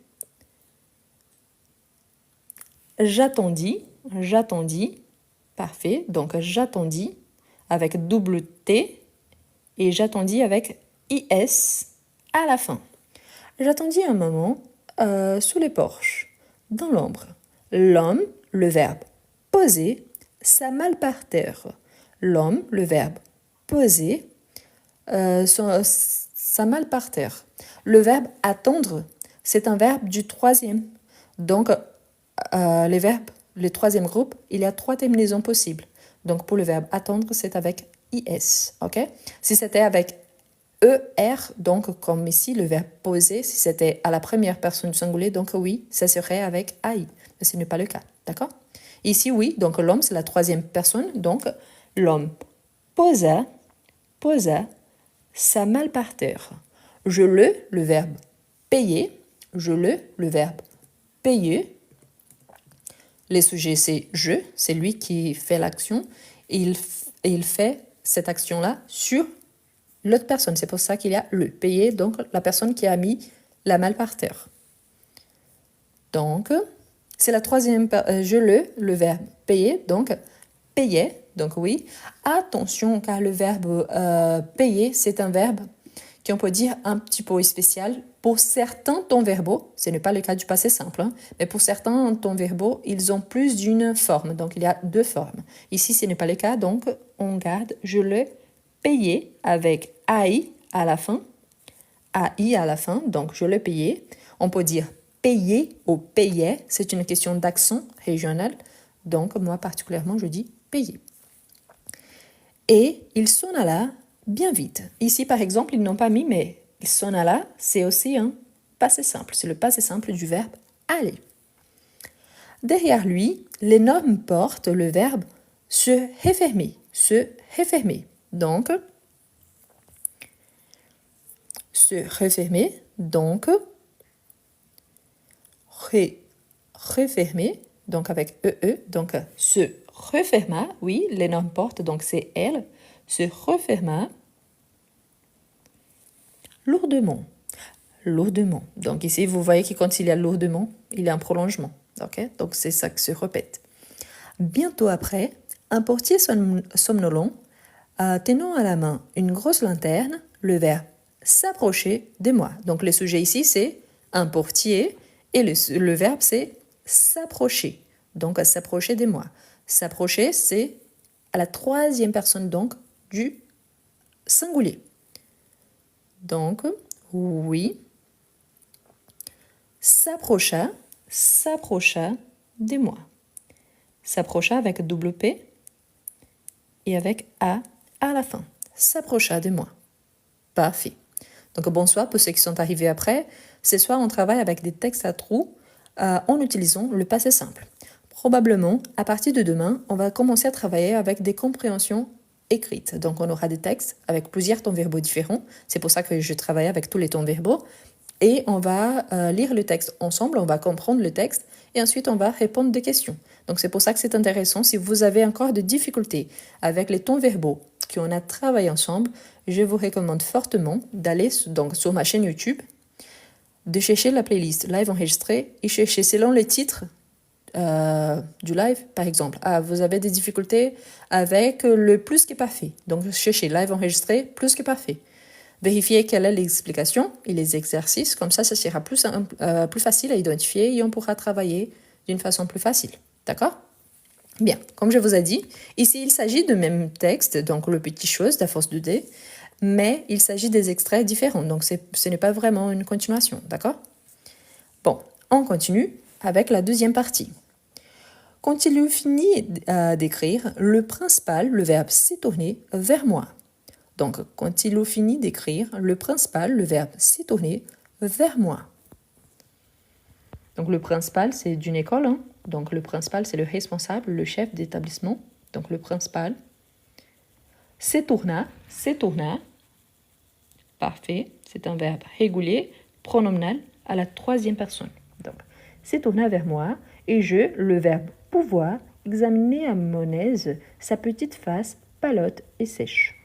J'attendis, parfait. Donc, j'attendis avec double T et j'attendis avec IS à la fin. J'attendis un moment sous les porches, dans l'ombre. L'homme, le verbe poser sa malle par terre. L'homme, le verbe poser sa malle par terre. Le verbe attendre, c'est un verbe du troisième. Donc, les verbes, le troisième groupe, il y a 3 terminaisons possibles. Donc, pour le verbe attendre, c'est avec IS. Ok? Si c'était avec ER, donc comme ici, le verbe poser, si c'était à la première personne du singulier, donc oui, ça serait avec AI. Mais ce n'est pas le cas. D'accord? Ici, oui, donc l'homme, c'est la troisième personne. Donc, l'homme posa sa malle par terre. Le verbe payer. Le verbe payer. Les sujets, c'est je, c'est lui qui fait l'action. Et il fait cette action-là sur l'autre personne. C'est pour ça qu'il y a le payer, donc la personne qui a mis la malle par terre. Donc, c'est la troisième, le verbe payer, donc payait, donc oui. Attention, car le verbe payer, c'est un verbe qui on peut dire un petit peu spécial. Pour certains temps verbaux, ce n'est pas le cas du passé simple, hein, mais pour certains temps verbaux, ils ont plus d'une forme. Donc, il y a 2 formes. Ici, ce n'est pas le cas, donc on garde je le payais avec AI à la fin. AI à la fin, donc je le payais. On peut dire payer ou payait, c'est une question d'accent régional. Donc, moi particulièrement, je dis payer. Et il s'en alla bien vite. Ici, par exemple, ils n'ont pas mis, mais il s'en alla, c'est aussi un passé simple. C'est le passé simple du verbe aller. Derrière lui, l'énorme porte, le verbe se refermer. Se refermer. Donc, se refermer. Donc, refermer. Donc, avec EE. Donc, se referma. Oui, l'énorme porte, donc c'est elle. Se referma lourdement. Lourdement. Donc ici, vous voyez que quand il y a lourdement, il y a un prolongement. Okay? Donc c'est ça qui se répète. Bientôt après, un portier somnolent, tenant à la main une grosse lanterne, le verbe s'approcher de moi. Donc le sujet ici, c'est un portier et le verbe, c'est s'approcher. Donc s'approcher de moi. S'approcher, c'est à la troisième personne donc du singulier. Donc, oui, s'approcha de moi. S'approcha avec double P et avec A à la fin. S'approcha de moi. Parfait. Donc, bonsoir pour ceux qui sont arrivés après. Ce soir, on travaille avec des textes à trous en utilisant le passé simple. Probablement, à partir de demain, on va commencer à travailler avec des compréhensions écrites. Donc, on aura des textes avec plusieurs temps verbaux différents. C'est pour ça que je travaille avec tous les temps verbaux. Et on va lire le texte ensemble, on va comprendre le texte et ensuite on va répondre des questions. Donc c'est pour ça que c'est intéressant. Si vous avez encore des difficultés avec les temps verbaux qu'on a travaillé ensemble, je vous recommande fortement d'aller donc sur ma chaîne YouTube, de chercher la playlist live enregistrée et chercher selon le titre du live, par exemple. Ah, vous avez des difficultés avec le plus que parfait. Donc cherchez live enregistré plus que parfait. Vérifiez quelle est l'explication et les exercices, comme ça sera plus facile à identifier et on pourra travailler d'une façon plus facile. D'accord? Bien, comme je vous ai dit, ici il s'agit du même texte, donc le petit chose d'à force de D, mais il s'agit des extraits différents, donc ce n'est pas vraiment une continuation, d'accord? Bon, on continue avec la deuxième partie. Quand il eut fini d'écrire, le principal, le verbe s'est tourné vers moi. Donc, quand il a fini d'écrire, le principal, le verbe s'est tourné vers moi. Donc, le principal, c'est d'une école. Hein? Donc, le principal, c'est le responsable, le chef d'établissement. Donc, le principal. S'est tourna. Parfait. C'est un verbe régulier, pronominal, à la troisième personne. Donc, s'est tourna vers moi et je, le verbe pouvoir, examiner à mon aise sa petite face pâlotte et sèche,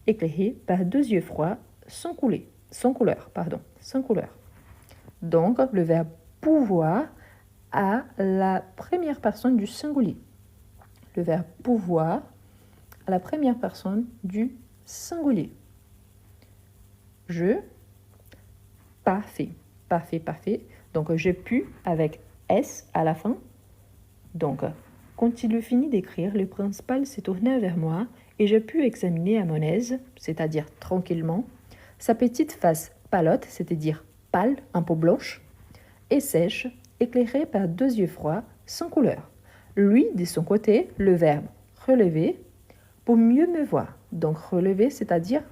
éclairée par 2 yeux froids sans couleur. Donc, le verbe pouvoir à la première personne du singulier. Le verbe pouvoir à la première personne du singulier. Je, parfait. Donc, je pu avec S à la fin. Donc, Quand il eut fini d'écrire, le principal se tourna vers moi et je pus examiner à mon aise, c'est-à-dire tranquillement, sa petite face palote, c'est-à-dire pâle, un peu blanche, et sèche, éclairée par deux yeux froids, sans couleur. Lui, de son côté, le verbe relever, pour mieux me voir. Donc relever, c'est-à-dire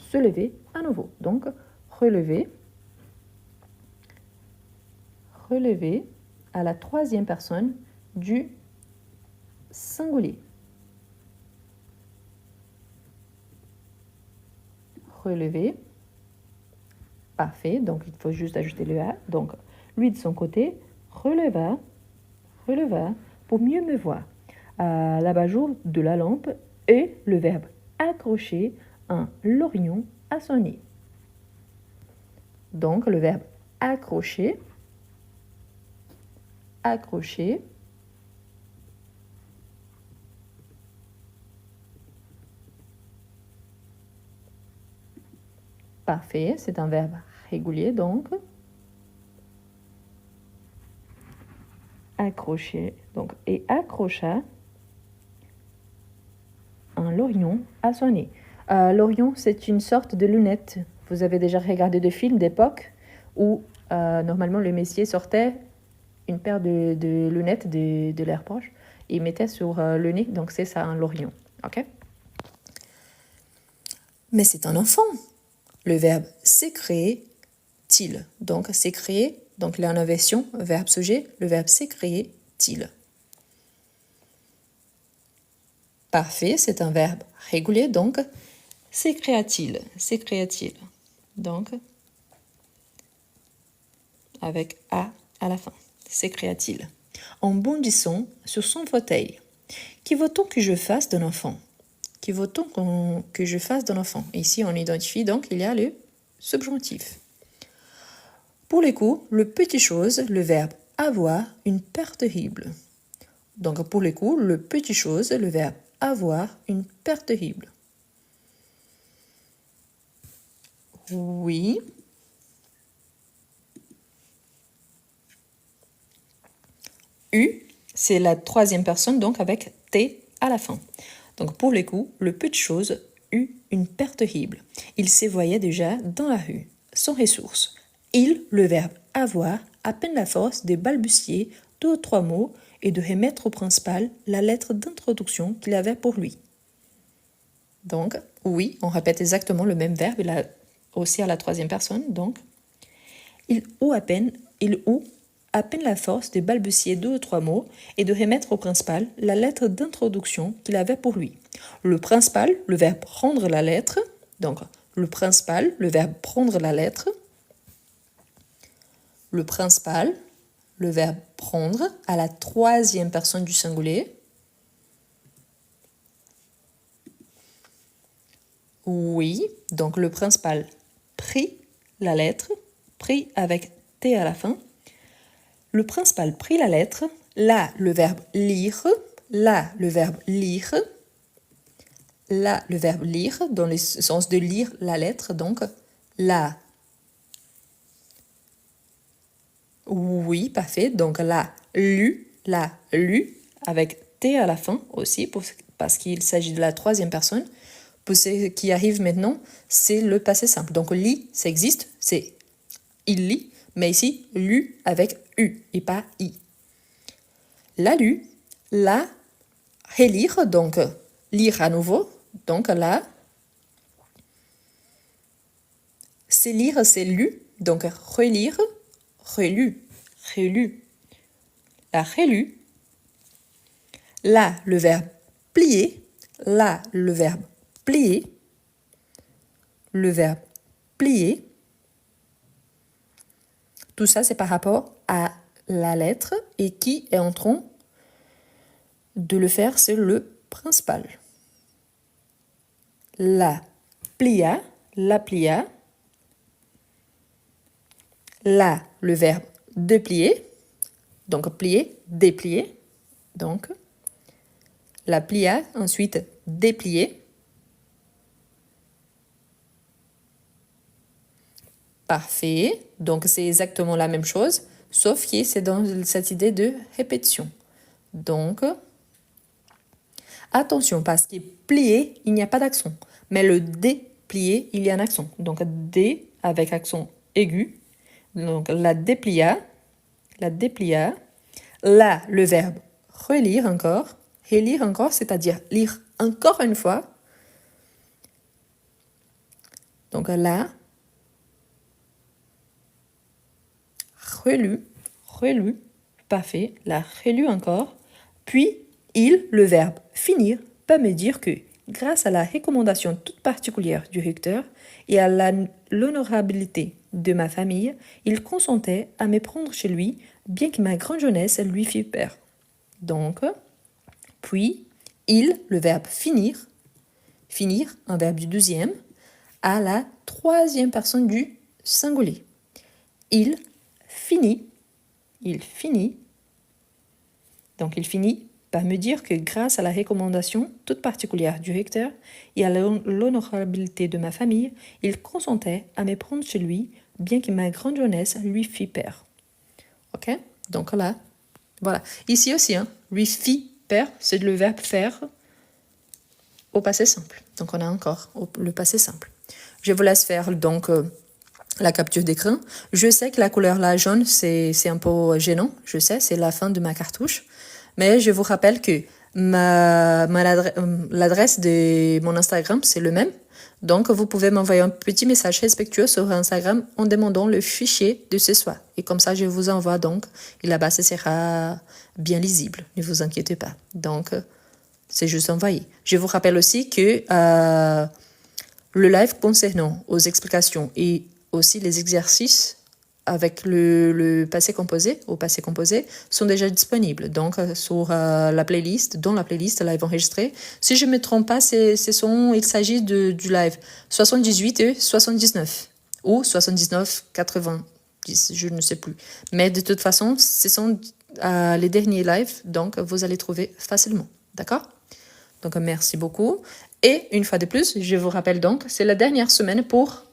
se lever à nouveau. Donc relever, relever à la troisième personne du singulier. Relever. Parfait, donc il faut juste ajouter le A. Donc lui de son côté, releva, releva pour mieux me voir. À l'abat-jour de la lampe et le verbe accrocher un lorgnon à son nez. Donc le verbe accrocher, accrocher. Parfait, c'est un verbe régulier donc. Accrocher, donc, et accrocha un lorgnon à son nez. Lorgnon, c'est une sorte de lunette. Vous avez déjà regardé des films d'époque où normalement le messier sortait une paire de lunettes de l'air proche et il mettait sur le nez, donc c'est ça un lorgnon. Ok? Mais c'est un enfant. Le verbe s'écréer-t-il. Donc s'écréer, donc l'innovation, verbe sujet, le verbe s'écréer-t-il. Parfait, c'est un verbe régulier, donc s'écréa-t-il, s'écréa-t-il. Donc, avec A à la fin, s'écréa-t-il. En bondissant sur son fauteuil. Qui veut-on que je fasse d'un enfant? Qui veut-on que je fasse d'un enfant? Ici, on identifie donc, il y a le subjonctif. Pour les coups, le petit chose, le verbe avoir une perte terrible. Donc, pour les coups, le petit chose, le verbe avoir une perte terrible. Oui. U, c'est la troisième personne, donc avec T à la fin. Donc pour les coups, le peu de choses eut une perte terrible. Il se voyait déjà dans la rue, sans ressources. Il, le verbe avoir, à peine la force de balbutier deux ou trois mots et de remettre au principal la lettre d'introduction qu'il avait pour lui. Donc, oui, on répète exactement le même verbe, il a aussi à la troisième personne, donc. Il eut à peine la force de balbutier deux ou trois mots et de remettre au principal la lettre d'introduction qu'il avait pour lui. Le principal, le verbe prendre la lettre, donc le principal, le verbe prendre la lettre. Le principal, le verbe prendre à la troisième personne du singulier. Oui, donc le principal prit la lettre, prit avec T à la fin. Le principal prit la lettre, là le verbe lire, là le verbe lire, là le verbe lire, dans le sens de lire la lettre, donc là. Oui, parfait, donc là lu, avec T à la fin aussi, parce qu'il s'agit de la troisième personne. Pour ce qui arrive maintenant, c'est le passé simple. Donc lit, ça existe, c'est il lit, mais ici, lu avec U et pas I. La lu, la relire, donc lire à nouveau, donc là, c'est lire, c'est lu, donc relire, relu, relu. La relu, là, le verbe plier, là, le verbe plier, le verbe plier. Tout ça, c'est par rapport à la lettre et qui est en train de le faire, c'est le principal. La plia, la plia. Là, le verbe déplier, donc plier, déplier. Donc, la plia, ensuite déplier. Parfait. Donc, c'est exactement la même chose, sauf que c'est dans cette idée de répétition. Donc, Attention, parce que plié, il n'y a pas d'accent. Mais le déplié, il y a un accent. Donc, D avec accent aigu. Donc, la déplia. Là, le verbe relire encore. Relire encore, c'est-à-dire lire encore une fois. Donc là, relu, parfait. Là, relu encore. Puis, il, le verbe finir, peut me dire que, grâce à la recommandation toute particulière du recteur et à l'honorabilité de ma famille, il consentait à me prendre chez lui, bien que ma grande jeunesse lui fît peur. Donc, puis, il, le verbe finir, un verbe du deuxième, à la troisième personne du singulier. Il finit. Donc, il finit par me dire que grâce à la recommandation toute particulière du recteur et à l'honorabilité de ma famille, il consentait à me prendre chez lui, bien que ma grande jeunesse lui fît peur. Ok? Donc là, voilà. Ici aussi, lui fit peur, c'est le verbe faire au passé simple. Donc on a encore le passé simple. Je vous laisse faire donc la capture d'écran. Je sais que la couleur là jaune, c'est un peu gênant. Je sais, c'est la fin de ma cartouche. Mais je vous rappelle que l'adresse de mon Instagram, c'est le même. Donc, vous pouvez m'envoyer un petit message respectueux sur Instagram en demandant le fichier de ce soir. Et comme ça, je vous envoie donc. Et là-bas, ce sera bien lisible. Ne vous inquiétez pas. Donc, c'est juste envoyé. Je vous rappelle aussi que le live concernant aux explications et aussi les exercices avec le passé composé, au passé composé, sont déjà disponibles. Donc, sur la playlist, dans la playlist live enregistré. Si je ne me trompe pas, il s'agit du live 78 et 79. Ou 79, 90, je ne sais plus. Mais de toute façon, ce sont les derniers lives, donc vous allez trouver facilement. D'accord? Donc, merci beaucoup. Et une fois de plus, je vous rappelle donc, c'est la dernière semaine pour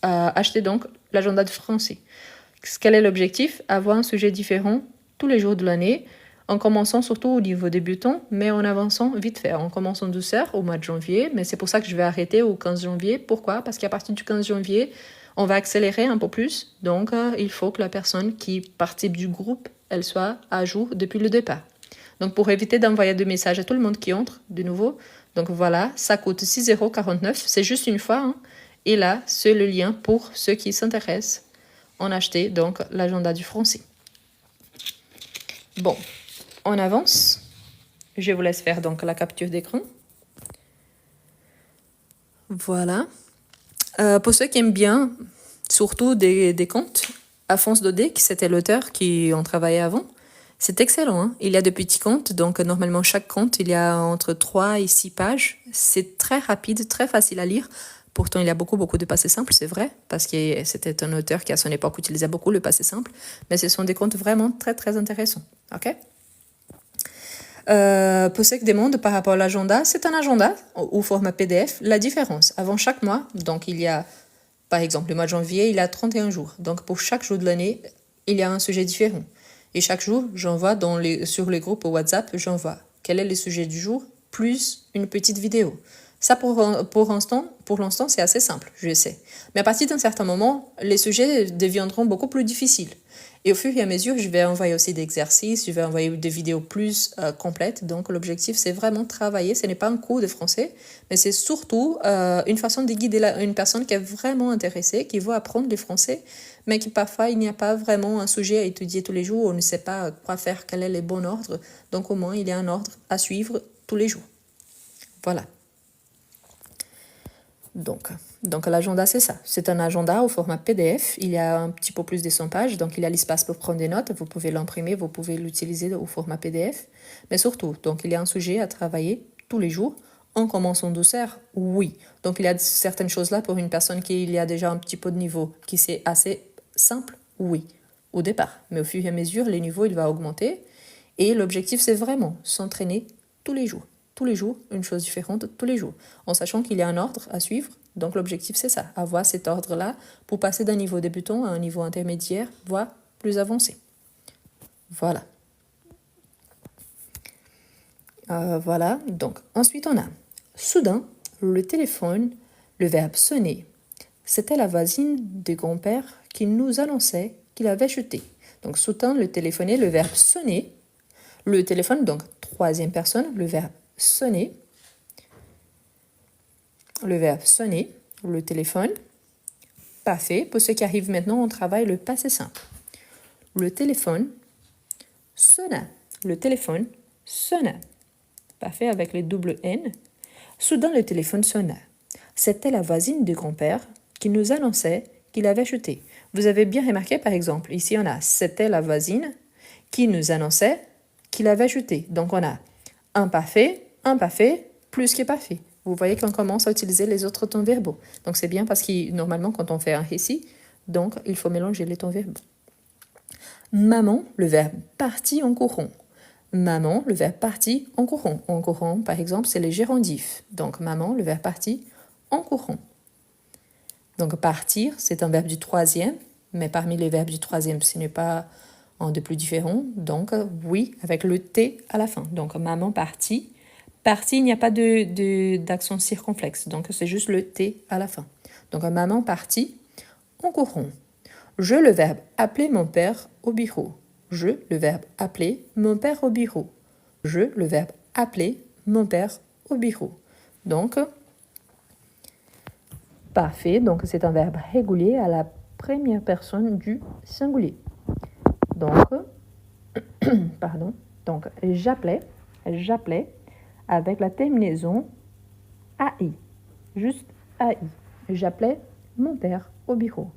acheter donc l'agenda de français. Quel est l'objectif? Avoir un sujet différent tous les jours de l'année, en commençant surtout au niveau débutant, mais en avançant vite fait. En commençant douceur au mois de janvier, mais c'est pour ça que je vais arrêter au 15 janvier. Pourquoi? Parce qu'à partir du 15 janvier, on va accélérer un peu plus. Donc, il faut que la personne qui participe du groupe, elle soit à jour depuis le départ. Donc, pour éviter d'envoyer de messages à tout le monde qui entre de nouveau, donc voilà, ça coûte 6,49 €. C'est juste une fois. Et là, c'est le lien pour ceux qui s'intéressent en acheter donc l'agenda du français. Bon, on avance. Je vous laisse faire donc la capture d'écran. Voilà. Pour ceux qui aiment bien, surtout des contes, Alphonse Daudet, qui c'était l'auteur qui en travaillait avant, c'est excellent. Il y a de petits contes, donc normalement chaque conte, il y a entre 3 et 6 pages. C'est très rapide, très facile à lire. Pourtant, il y a beaucoup de passé simple, c'est vrai, parce que c'était un auteur qui, à son époque, utilisait beaucoup le passé simple. Mais ce sont des contes vraiment très, très intéressants. OK? Pour ceux qui demandent par rapport à l'agenda, c'est un agenda au format PDF. La différence, avant chaque mois, donc il y a, par exemple, le mois de janvier, il y a 31 jours. Donc, pour chaque jour de l'année, il y a un sujet différent. Et chaque jour, j'envoie sur les groupes WhatsApp, j'envoie quel est le sujet du jour, plus une petite vidéo. Ça, pour l'instant, c'est assez simple, je sais. Mais à partir d'un certain moment, les sujets deviendront beaucoup plus difficiles. Et au fur et à mesure, je vais envoyer aussi des exercices, je vais envoyer des vidéos plus complètes. Donc, l'objectif, c'est vraiment travailler. Ce n'est pas un cours de français, mais c'est surtout une façon de guider une personne qui est vraiment intéressée, qui veut apprendre le français, mais qui parfois, il n'y a pas vraiment un sujet à étudier tous les jours, on ne sait pas quoi faire, quel est le bon ordre. Donc, au moins, il y a un ordre à suivre tous les jours. Voilà. Donc l'agenda, c'est ça. C'est un agenda au format PDF. Il y a un petit peu plus de 100 pages, donc il y a l'espace pour prendre des notes. Vous pouvez l'imprimer, vous pouvez l'utiliser au format PDF. Mais surtout, donc il y a un sujet à travailler tous les jours. En commençant douceur, oui. Donc il y a certaines choses là pour une personne qui y a déjà un petit peu de niveau, qui c'est assez simple, oui, au départ. Mais au fur et à mesure, les niveaux, il va augmenter. Et l'objectif, c'est vraiment s'entraîner tous les jours. Tous les jours, une chose différente tous les jours, en sachant qu'il y a un ordre à suivre. Donc l'objectif, c'est ça, avoir cet ordre-là pour passer d'un niveau débutant à un niveau intermédiaire, voire plus avancé. Voilà. Voilà, donc ensuite on a soudain, le téléphone, le verbe sonner. C'était la voisine de grand-père qui nous annonçait qu'il avait chuté. Donc soudain, le téléphoner, le verbe sonner. Le téléphone, donc troisième personne, le verbe sonner. Le verbe sonner, le téléphone. Parfait. Pour ceux qui arrivent maintenant, on travaille le passé simple. Le téléphone sonna. Le téléphone sonna. Parfait avec les double N. Soudain, le téléphone sonna. C'était la voisine de grand-père qui nous annonçait qu'il avait chuté. Vous avez bien remarqué, par exemple, ici on a c'était la voisine qui nous annonçait qu'il avait chuté. Donc on a un parfait, plus que parfait. Vous voyez qu'on commence à utiliser les autres temps verbaux. Donc c'est bien parce que normalement quand on fait un récit, donc il faut mélanger les temps verbaux. Maman, le verbe parti en courant. Maman, le verbe parti en courant. En courant, par exemple, c'est les gérondifs. Donc maman, le verbe parti en courant. Donc partir, c'est un verbe du troisième, mais parmi les verbes du troisième, ce n'est pas un de plus différent. Donc oui, avec le T à la fin. Donc maman partie. Partie, il n'y a pas d'accent circonflexe. Donc c'est juste le T à la fin. Donc maman partie en courant. Je, le verbe appeler mon père au bureau. Je, le verbe appeler mon père au bureau. Je, le verbe appeler mon père au bureau. Donc, parfait. Donc, c'est un verbe régulier à la première personne du singulier. Donc, pardon. Donc, j'appelais avec la terminaison AI. Juste AI. J'appelais mon père au bureau.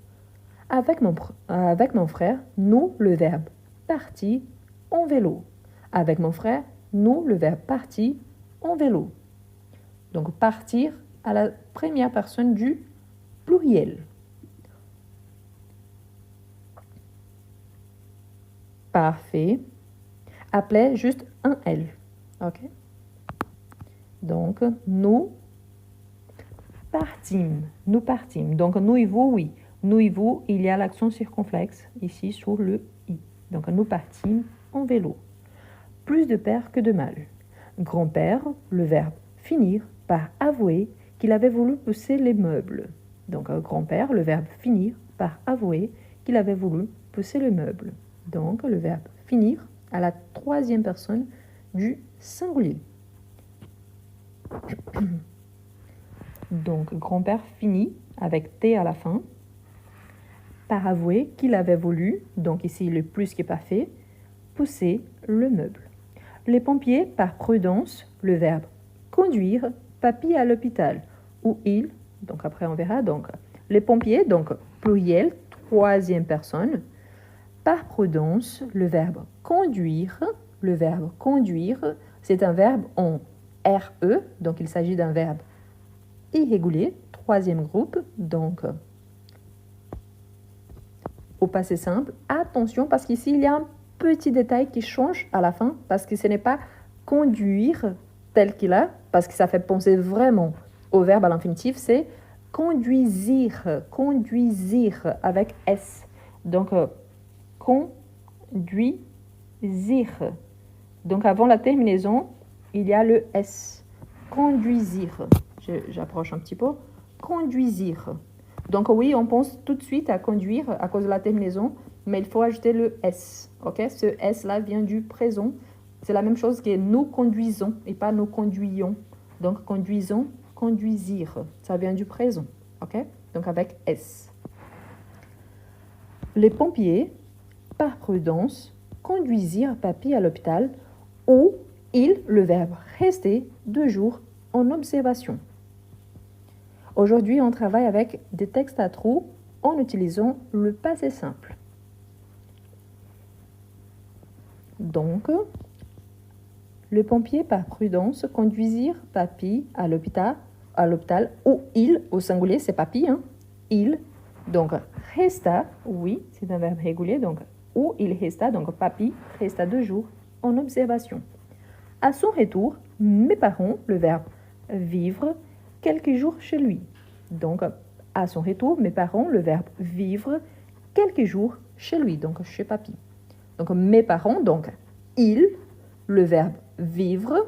Avec mon frère, nous, le verbe partir en vélo. Avec mon frère, nous, le verbe partir en vélo. Donc, partir à la première personne du pluriel. Parfait. Appelez juste un L. OK? Donc, nous partîmes. Nous partîmes. Donc, nous et vous, oui. Nous et vous, il y a l'accent circonflexe ici sur le I. Donc, nous partîmes en vélo. Plus de père que de mâle. Grand-père, le verbe finir par avouer qu'il avait voulu pousser les meubles. Donc, grand-père, le verbe finir par avouer qu'il avait voulu pousser les meubles. Donc, le verbe finir à la troisième personne du singulier. Donc, grand-père finit avec T à la fin par avouer qu'il avait voulu, donc ici le plus qui est parfait, pousser le meuble. Les pompiers, par prudence, le verbe conduire papy à l'hôpital, ou il, donc après on verra, donc les pompiers, donc pluriel, troisième personne, par prudence, le verbe conduire, c'est un verbe en RE, donc il s'agit d'un verbe irrégulier, troisième groupe, donc au passé simple. Attention, parce qu'ici, il y a un petit détail qui change à la fin, parce que ce n'est pas conduire tel qu'il a, parce que ça fait penser vraiment au verbe à l'infinitif, c'est conduisir avec S. Donc, conduisir. Donc, avant la terminaison, il y a le S. Conduisir. J'approche un petit peu. Conduisir. Donc oui, on pense tout de suite à conduire à cause de la terminaison, mais il faut ajouter le S. Ok? Ce S-là vient du présent. C'est la même chose que nous conduisons et pas nous conduions. Donc conduisons, conduisir. Ça vient du présent. Ok? Donc avec S. Les pompiers, par prudence, conduisirent papy à l'hôpital où il, le verbe rester 2 jours en observation. Aujourd'hui, on travaille avec des textes à trous en utilisant le passé simple. Donc, les pompiers, par prudence, conduisirent papy à l'hôpital où il, au singulier, c'est papy, hein, il, donc resta, oui, c'est un verbe régulier, donc où il resta, donc papy resta 2 jours en observation. À son retour, mes parents, le verbe vivre, quelques jours chez lui. Donc, à son retour, mes parents, le verbe vivre, quelques jours chez lui, donc chez papy. Donc, mes parents, donc, ils, le verbe vivre,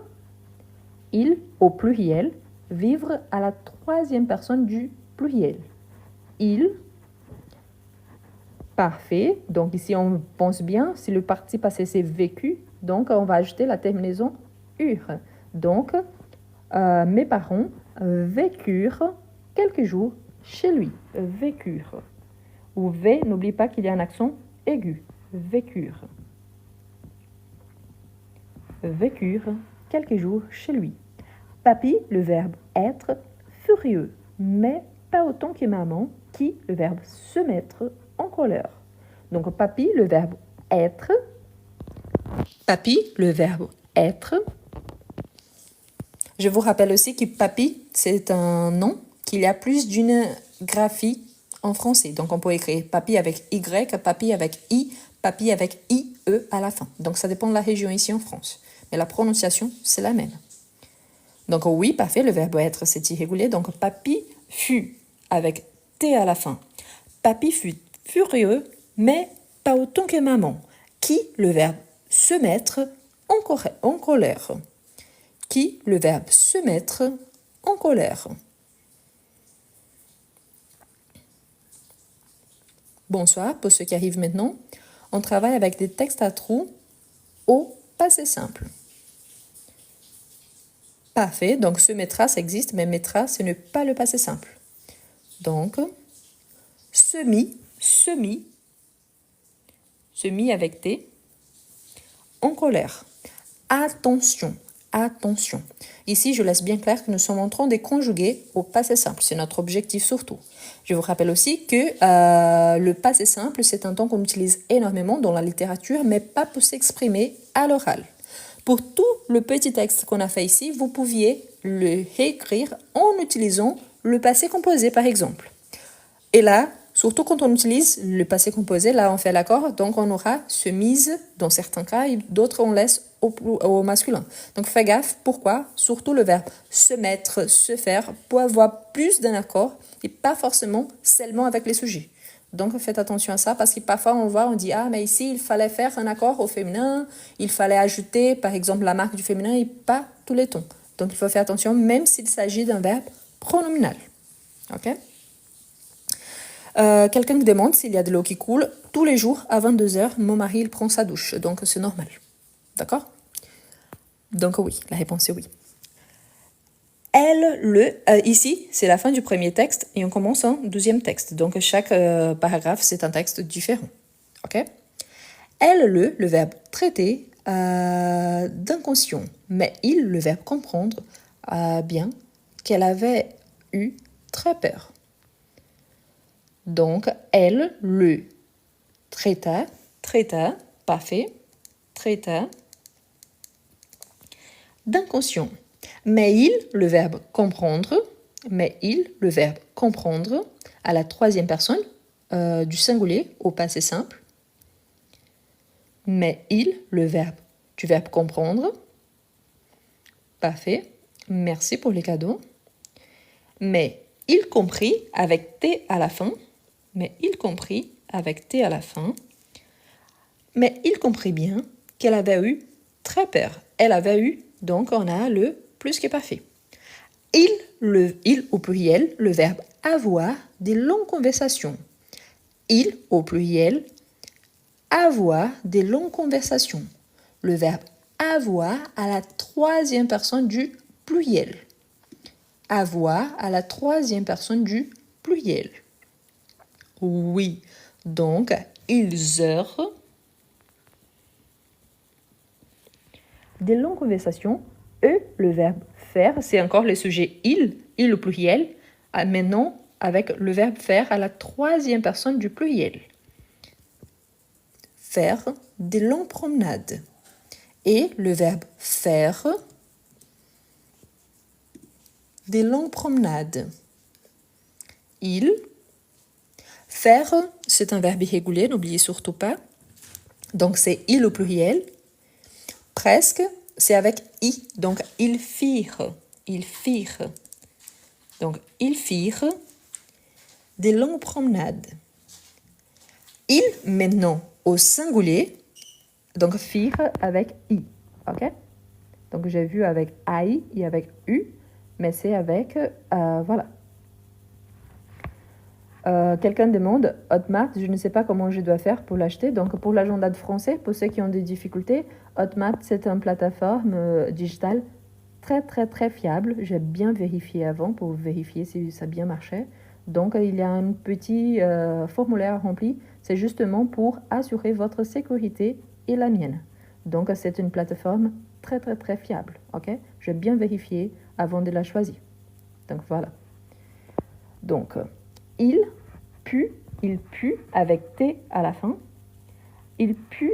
il au pluriel, vivre à la troisième personne du pluriel. Il, parfait. Donc ici, on pense bien, si le participe passé c'est vécu, donc on va ajouter la terminaison ur. Donc, mes parents vécurent quelques jours chez lui. Vécurent. Ou V, n'oublie pas qu'il y a un accent aigu. Vécurent. Vécurent quelques jours chez lui. Papy, le verbe être, furieux, mais pas autant que maman, qui, le verbe se mettre en colère. Donc, papy, le verbe être. Papy, le verbe être. Je vous rappelle aussi que papy, c'est un nom, qu'il y a plus d'une graphie en français. Donc, on peut écrire papy avec Y, papy avec I, papy avec IE à la fin. Donc, ça dépend de la région ici en France. Mais la prononciation, c'est la même. Donc, oui, parfait, le verbe être, c'est irrégulier. Donc, papy fut avec T à la fin. Papy fut furieux, mais pas autant que maman. Qui, le verbe se mettre en colère. Qui, le verbe se mettre en colère. Bonsoir, pour ceux qui arrivent maintenant. On travaille avec des textes à trous au passé simple. Parfait, donc se mettra, ça existe, mais mettra, ce n'est pas le passé simple. Donc, semi avec T, en colère. Attention. Ici, je laisse bien clair que nous sommes en train de conjuguer au passé simple. C'est notre objectif surtout. Je vous rappelle aussi que le passé simple, c'est un temps qu'on utilise énormément dans la littérature, mais pas pour s'exprimer à l'oral. Pour tout le petit texte qu'on a fait ici, vous pouviez le réécrire en utilisant le passé composé, par exemple. Et là, surtout quand on utilise le passé composé, là on fait l'accord, donc on aura se mise dans certains cas et d'autres on laisse au masculin. Donc fais gaffe, pourquoi? Surtout le verbe se mettre, se faire, pour avoir plus d'un accord et pas forcément seulement avec les sujets. Donc faites attention à ça parce que parfois on dit ah mais ici il fallait faire un accord au féminin, il fallait ajouter par exemple la marque du féminin et pas tous les tons. Donc il faut faire attention même s'il s'agit d'un verbe pronominal. Ok? Quelqu'un me demande s'il y a de l'eau qui coule. Tous les jours, à 22h, mon mari il prend sa douche. Donc, c'est normal. D'accord? Donc, oui, la réponse est oui. Ici, c'est la fin du premier texte et on commence un deuxième texte. Donc, chaque paragraphe, c'est un texte différent. OK? Le verbe traiter d'inconscient. Mais il, le verbe comprendre, bien qu'elle avait eu très peur. Donc, elle, le traita, parfait, traita d'inconscient. Mais il, le verbe comprendre, à la troisième personne du singulier au passé simple. Mais il, le verbe du verbe comprendre. Parfait, merci pour les cadeaux. Mais il comprit avec T à la fin. Mais il comprit bien qu'elle avait eu très peur. Elle avait eu, donc on a le plus que parfait. Il au pluriel, le verbe avoir des longues conversations. Il au pluriel, avoir des longues conversations. Le verbe avoir à la troisième personne du pluriel. Avoir à la troisième personne du pluriel. Oui, donc ils eurent des longues conversations. Le verbe faire, c'est encore le sujet il au pluriel, maintenant avec le verbe faire à la troisième personne du pluriel. Faire des longues promenades. Et le verbe faire des longues promenades. Faire, c'est un verbe irrégulier, n'oubliez surtout pas. Donc, c'est il au pluriel. Presque, c'est avec i. Donc, ils firent. Donc, ils firent des longues promenades. Ils, maintenant, au singulier. Donc, firent avec i. OK? Donc, j'ai vu avec AI et avec U, mais c'est avec, voilà. Quelqu'un demande, Hotmart, je ne sais pas comment je dois faire pour l'acheter. Donc, pour l'agenda de français, pour ceux qui ont des difficultés, Hotmart, c'est une plateforme digitale très, très, très fiable. J'ai bien vérifié avant pour vérifier si ça bien marchait. Donc, il y a un petit formulaire rempli. C'est justement pour assurer votre sécurité et la mienne. Donc, c'est une plateforme très, très, très fiable. OK? J'ai bien vérifié avant de la choisir. Donc, voilà. Donc, il pue avec T à la fin. Il pue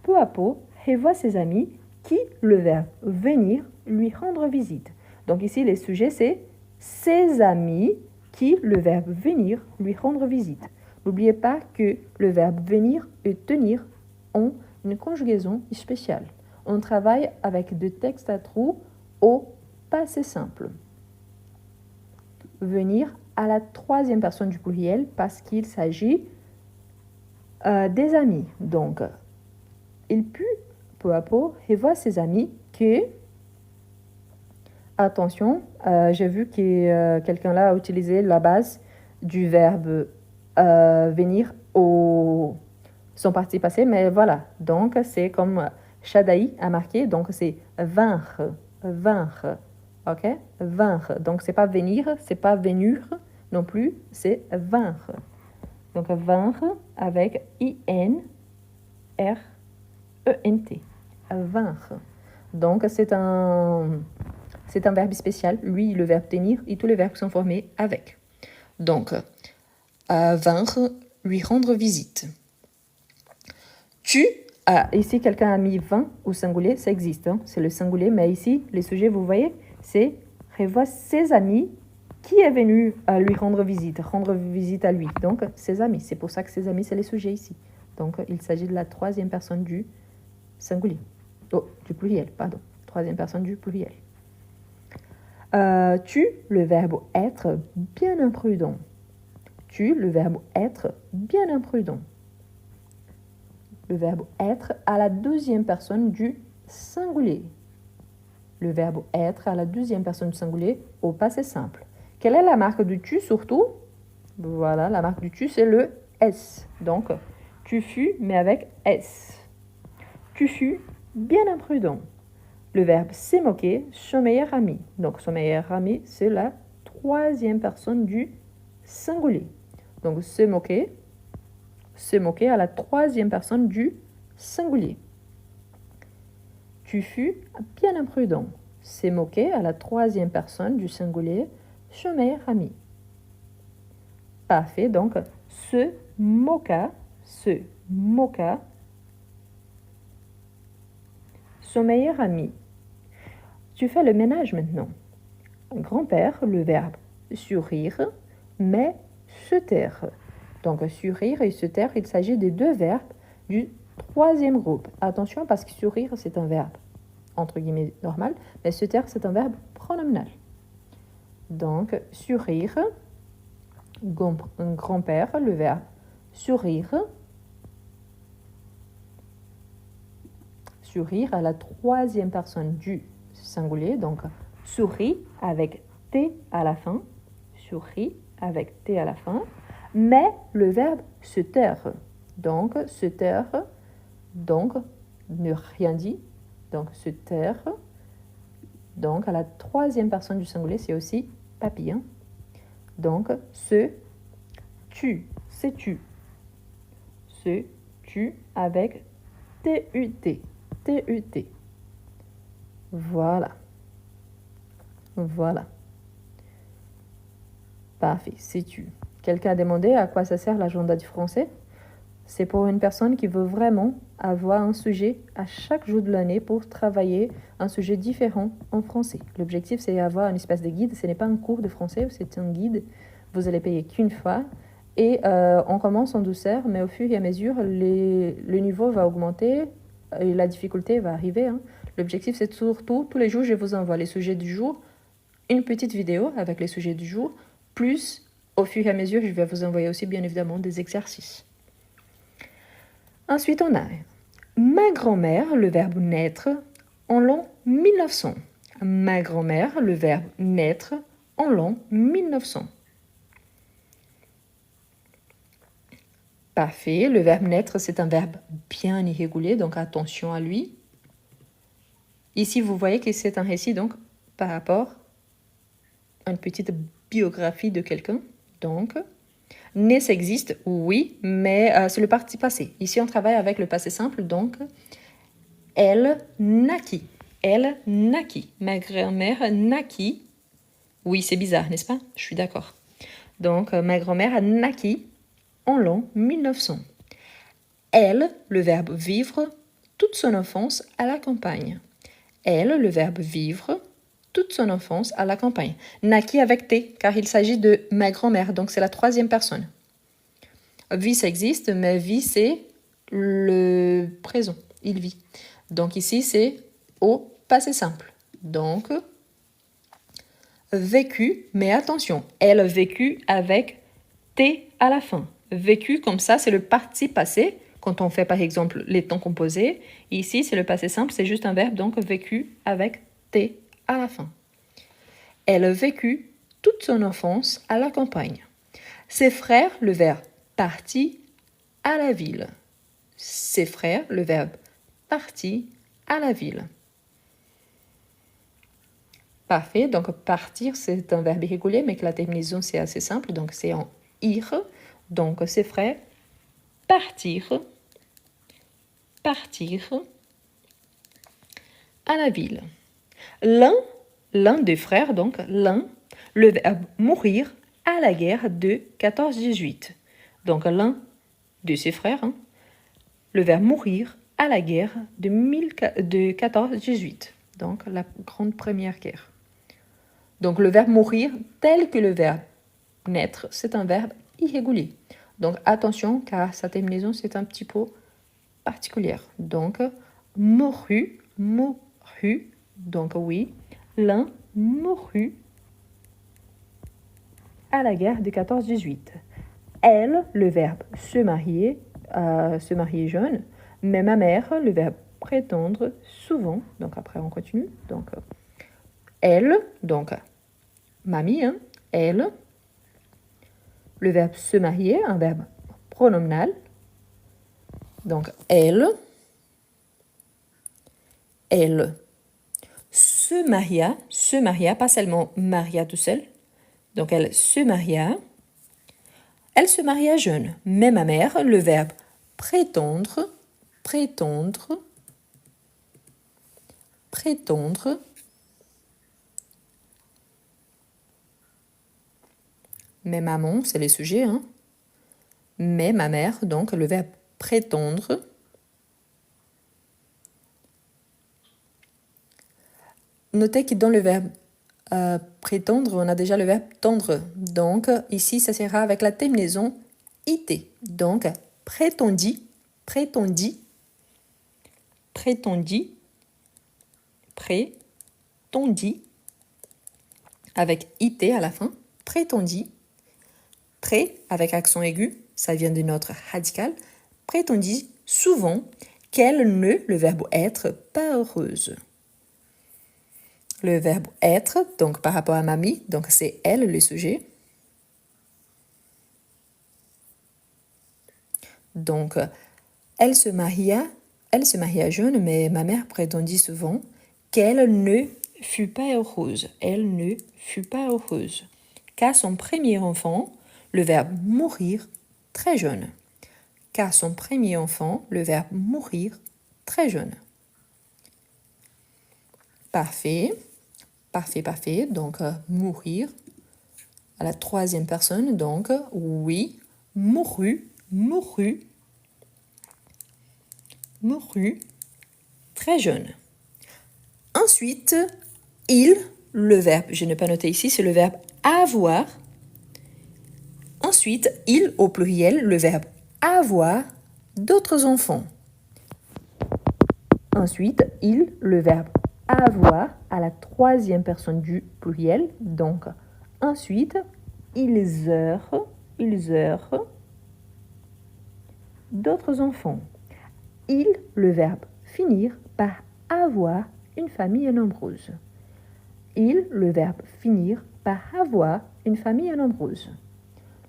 peu à peu et voit ses amis qui, le verbe venir, lui rendre visite. Donc ici, les sujets, c'est ses amis qui, le verbe venir, lui rendre visite. N'oubliez pas que le verbe venir et tenir ont une conjugaison spéciale. On travaille avec deux textes à trous au passé simple. Venir à la troisième personne du pluriel parce qu'il s'agit des amis. Donc, il pue peu à peu et voit ses amis que, attention, j'ai vu que quelqu'un là a utilisé la base du verbe venir au son parti passé, mais voilà. Donc, c'est comme Shadaï a marqué, donc c'est vaincre, vaincre. OK? Vaincre. Donc, c'est pas venir, c'est pas venir non plus, c'est vaincre. Donc, vaincre avec I-N-R-E-N-T. Vaincre. Donc, c'est un verbe spécial. Lui, le verbe tenir et tous les verbes sont formés avec. Donc, vaincre, lui rendre visite. Ici, quelqu'un a mis 20 au singulier, ça existe, hein, c'est le singulier, mais ici, les sujets, vous voyez, c'est revoit ses amis qui est venu lui rendre visite à lui. Donc, ses amis, c'est pour ça que ses amis, c'est les sujets ici. Donc, il s'agit de la troisième personne du singulier. Oh, du pluriel, pardon. Troisième personne du pluriel. Le verbe être, bien imprudent. Le verbe être, bien imprudent. Le verbe être à la deuxième personne du singulier. Le verbe être à la deuxième personne du singulier au passé simple. Quelle est la marque du tu surtout? Voilà, la marque du tu, c'est le S. Donc, tu fus, mais avec S. Tu fus bien imprudent. Le verbe s'est moqué, son meilleur ami. Donc, son meilleur ami, c'est la troisième personne du singulier. Donc, se moquer à la troisième personne du singulier. Tu fus bien imprudent. Se moquer à la troisième personne du singulier, son meilleur ami. Parfait, donc se moqua, son meilleur ami. Tu fais le ménage maintenant. Grand-père, le verbe sourire, mais se taire. Donc, sourire et se taire, il s'agit des deux verbes du troisième groupe. Attention, parce que sourire, c'est un verbe, entre guillemets, normal, mais se taire, c'est un verbe pronominal. Donc, sourire, grand-père, le verbe sourire. Sourire à la troisième personne du singulier, donc sourit avec T à la fin. Sourit avec T à la fin. Mais le verbe se taire. Donc, se taire, donc, ne rien dit. Donc, se taire. Donc, à la troisième personne du singulier, c'est aussi papy. Hein? Donc, se tue, c'est tu. Se tue avec T-U-T. T-U-T. Voilà. Voilà. Parfait, c'est tu. Quelqu'un a demandé à quoi ça sert l'agenda du français? C'est pour une personne qui veut vraiment avoir un sujet à chaque jour de l'année pour travailler un sujet différent en français. L'objectif, c'est d'avoir une espèce de guide. Ce n'est pas un cours de français, c'est un guide. Vous allez payer qu'une fois. Et on commence en douceur, mais au fur et à mesure, le niveau va augmenter et la difficulté va arriver. Hein. L'objectif, c'est surtout, tous les jours, je vous envoie les sujets du jour, une petite vidéo avec les sujets du jour, plus, au fur et à mesure, je vais vous envoyer aussi, bien évidemment, des exercices. Ensuite, on a ma grand-mère, le verbe naître, en long 1900. Ma grand-mère, le verbe naître, en l'an 1900. Parfait. Le verbe naître, c'est un verbe bien irrégulier, donc attention à lui. Ici, vous voyez que c'est un récit, donc, par rapport à une petite biographie de quelqu'un. Donc, né, ça existe, oui, mais c'est le participe passé. Ici, on travaille avec le passé simple, donc, elle naquit. Elle naquit. Ma grand-mère naquit. Oui, c'est bizarre, n'est-ce pas? Je suis d'accord. Donc, ma grand-mère a naquit en l'an 1900. Elle, le verbe vivre, toute son enfance à la campagne. Elle, le verbe vivre, toute son enfance à la campagne. Naquit avec T, car il s'agit de ma grand-mère, donc c'est la troisième personne. Vit, ça existe, mais vit, c'est le présent. Il vit. Donc ici, c'est au passé simple. Donc, vécu, mais attention, elle a vécu avec T à la fin. Vécu, comme ça, c'est le participe passé, quand on fait par exemple les temps composés. Ici, c'est le passé simple, c'est juste un verbe, donc vécu avec T à la fin. Elle a vécu toute son enfance à la campagne. Ses frères, le verbe parti à la ville. Ses frères, le verbe parti à la ville. Parfait, donc partir, c'est un verbe irrégulier, mais que la terminaison, c'est assez simple, donc c'est en ir. Donc, ses frères partir à la ville. L'un des frères, donc l'un, le verbe mourir à la guerre de 14-18. Donc, l'un de ses frères, le verbe mourir à la guerre de 14-18. Donc, la grande première guerre. Donc, le verbe mourir, tel que le verbe naître, c'est un verbe irrégulier. Donc, attention, car sa terminaison, c'est un petit peu particulière. Donc, mourut. Donc, oui, l'un mourut à la guerre de 14-18. Elle, le verbe se marier jeune, mais ma mère, le verbe prétendre souvent. Donc, après, on continue. Donc, elle, donc, mamie, elle, le verbe se marier, un verbe pronominal. Donc, elle se maria, pas seulement maria tout seul. Donc, elle se maria jeune. Mais ma mère, le verbe prétendre, mais maman, c'est les sujets, Mais ma mère, donc le verbe prétendre. Notez que dans le verbe prétendre, on a déjà le verbe tendre. Donc, ici, ça sera avec la terminaison IT. Donc, prétendit, avec IT à la fin, prétendit, pré avec accent aigu, ça vient de notre radical, prétendit souvent qu'elle ne, le verbe être, pas heureuse. Le verbe être, donc par rapport à mamie, donc c'est elle le sujet. Donc, elle se maria jeune, mais ma mère prétendit souvent qu'elle ne fut pas heureuse. Qu'à son premier enfant, le verbe mourir très jeune. Qu'à son premier enfant, le verbe mourir très jeune. Parfait. Donc, mourir à la troisième personne. Donc, oui, mourut très jeune. Ensuite, il, le verbe, je n'ai pas noté ici, c'est le verbe avoir. Ensuite, il, au pluriel, le verbe avoir d'autres enfants. Ensuite, il, le verbe avoir à la troisième personne du pluriel. Donc, ensuite, ils eurent d'autres enfants. Il, le verbe finir par avoir une famille nombreuse. Il, le verbe finir, par avoir une famille nombreuse.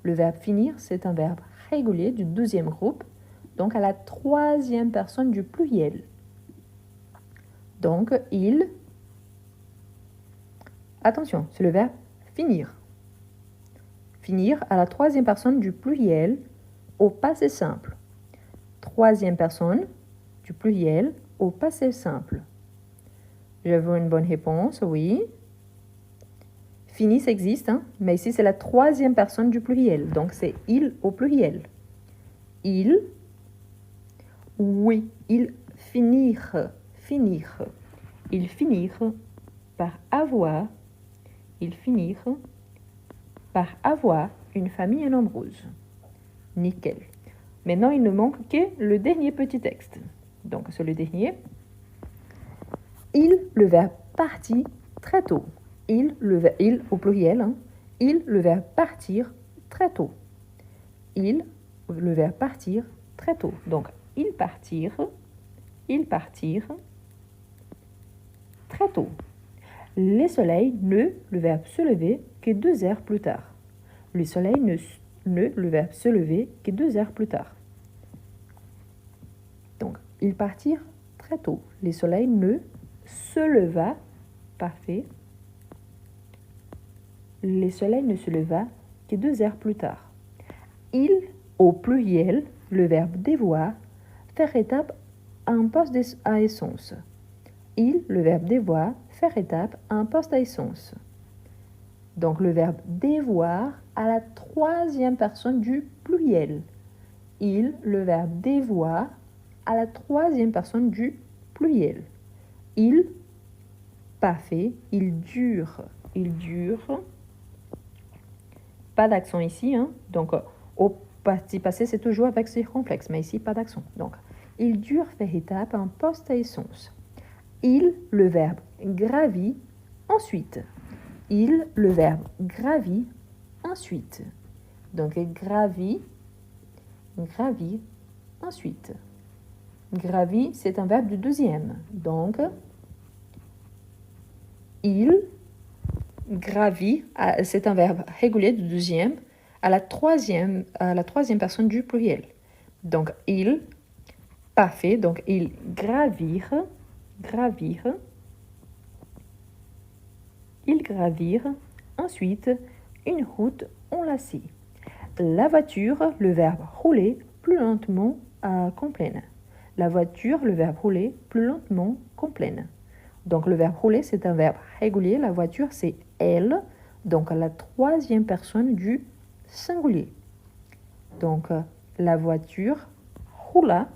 Le verbe finir, c'est un verbe régulier du deuxième groupe, donc à la troisième personne du pluriel. Donc, il, attention, c'est le verbe finir. Finir à la troisième personne du pluriel au passé simple. Troisième personne du pluriel au passé simple. Je veux une bonne réponse, oui. Fini, ça existe, hein? Mais ici, c'est la troisième personne du pluriel. Donc, c'est il au pluriel. Il, oui, ils finirent, finir. Ils finirent par avoir, ils finirent par avoir une famille nombreuse. Nickel. Maintenant, il ne manque que le dernier petit texte. Donc, c'est le dernier. Il, le verbe partit très tôt. Il au pluriel. Hein. Il, le verbe partir très tôt. Il, le verbe partir très tôt. Donc, ils partirent très tôt. Le soleil ne, le verbe se lever, que 2 heures plus tard. Le soleil ne, le verbe se lever, que 2 heures plus tard. Donc, ils partirent très tôt. Le soleil ne se leva, parfait. Le soleil ne se leva que 2 heures plus tard. Il, au pluriel, le verbe devoir, faire étape à un poste à essence. Il, le verbe devoir, faire étape à un poste à essence. Donc le verbe devoir à la troisième personne du pluriel. Il, le verbe devoir à la troisième personne du pluriel. Il, pas fait, il dure. Pas d'accent ici, hein? Donc au parti passé, c'est toujours avec circonflexe, mais ici, pas d'accent. Donc, il dure faire étape un poste à essence. Il, le verbe gravit ensuite. Il, le verbe gravit ensuite. Donc, gravit ensuite. Gravit, c'est un verbe du deuxième. Donc, il gravit, c'est un verbe régulier du deuxième à la troisième personne du pluriel. Donc, il, pas fait, donc ils gravirent. Ils gravirent ensuite une route enlacée. La voiture, le verbe rouler plus lentement qu'en pleine. La voiture, le verbe rouler plus lentement qu'en pleine. Donc le verbe rouler, c'est un verbe régulier. La voiture, c'est elle. Donc la troisième personne du singulier. Donc la voiture roula.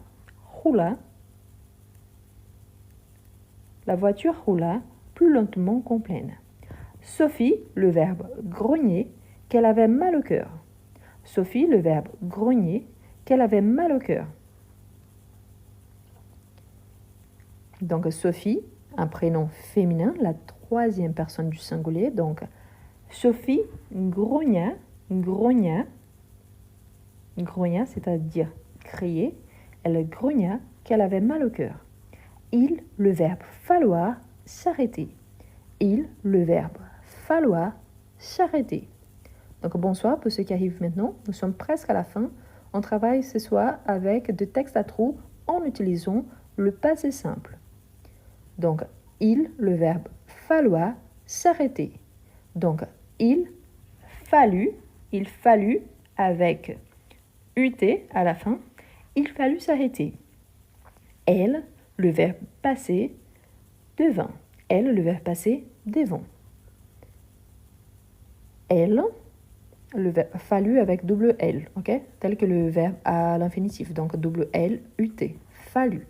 La voiture roula plus lentement qu'en pleine. Sophie, le verbe grogner, qu'elle avait mal au cœur. Sophie, le verbe grogner, qu'elle avait mal au cœur. Donc Sophie, un prénom féminin, la troisième personne du singulier. Donc Sophie grogna, c'est-à-dire crier. Elle grogna qu'elle avait mal au cœur. Il, le verbe falloir, s'arrêter. Il, le verbe falloir, s'arrêter. Donc bonsoir pour ceux qui arrivent maintenant. Nous sommes presque à la fin. On travaille ce soir avec des textes à trous en utilisant le passé simple. Donc, il, le verbe falloir, s'arrêter. Donc, il fallut avec ut à la fin, il fallut s'arrêter. Elle, le verbe passer, devant. Elle, le verbe passer, devant. Elle, le verbe fallu avec double L, ok? Tel que le verbe à l'infinitif, donc double L, ut, fallu.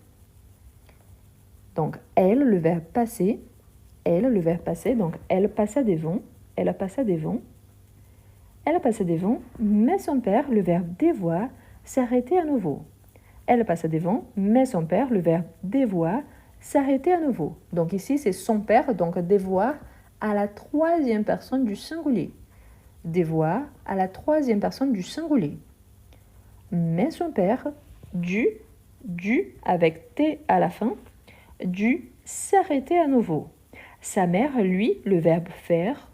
Donc, elle, le verbe passer, donc elle passa devant, mais son père, le verbe devoir, s'arrêtait à nouveau. Elle passa devant, mais son père, le verbe devoir, s'arrêtait à nouveau. Donc ici, c'est son père, donc devoir à la troisième personne du singulier. Devoir à la troisième personne du singulier. Mais son père, dut avec T à la fin, dû s'arrêter à nouveau. Sa mère, lui, le verbe faire,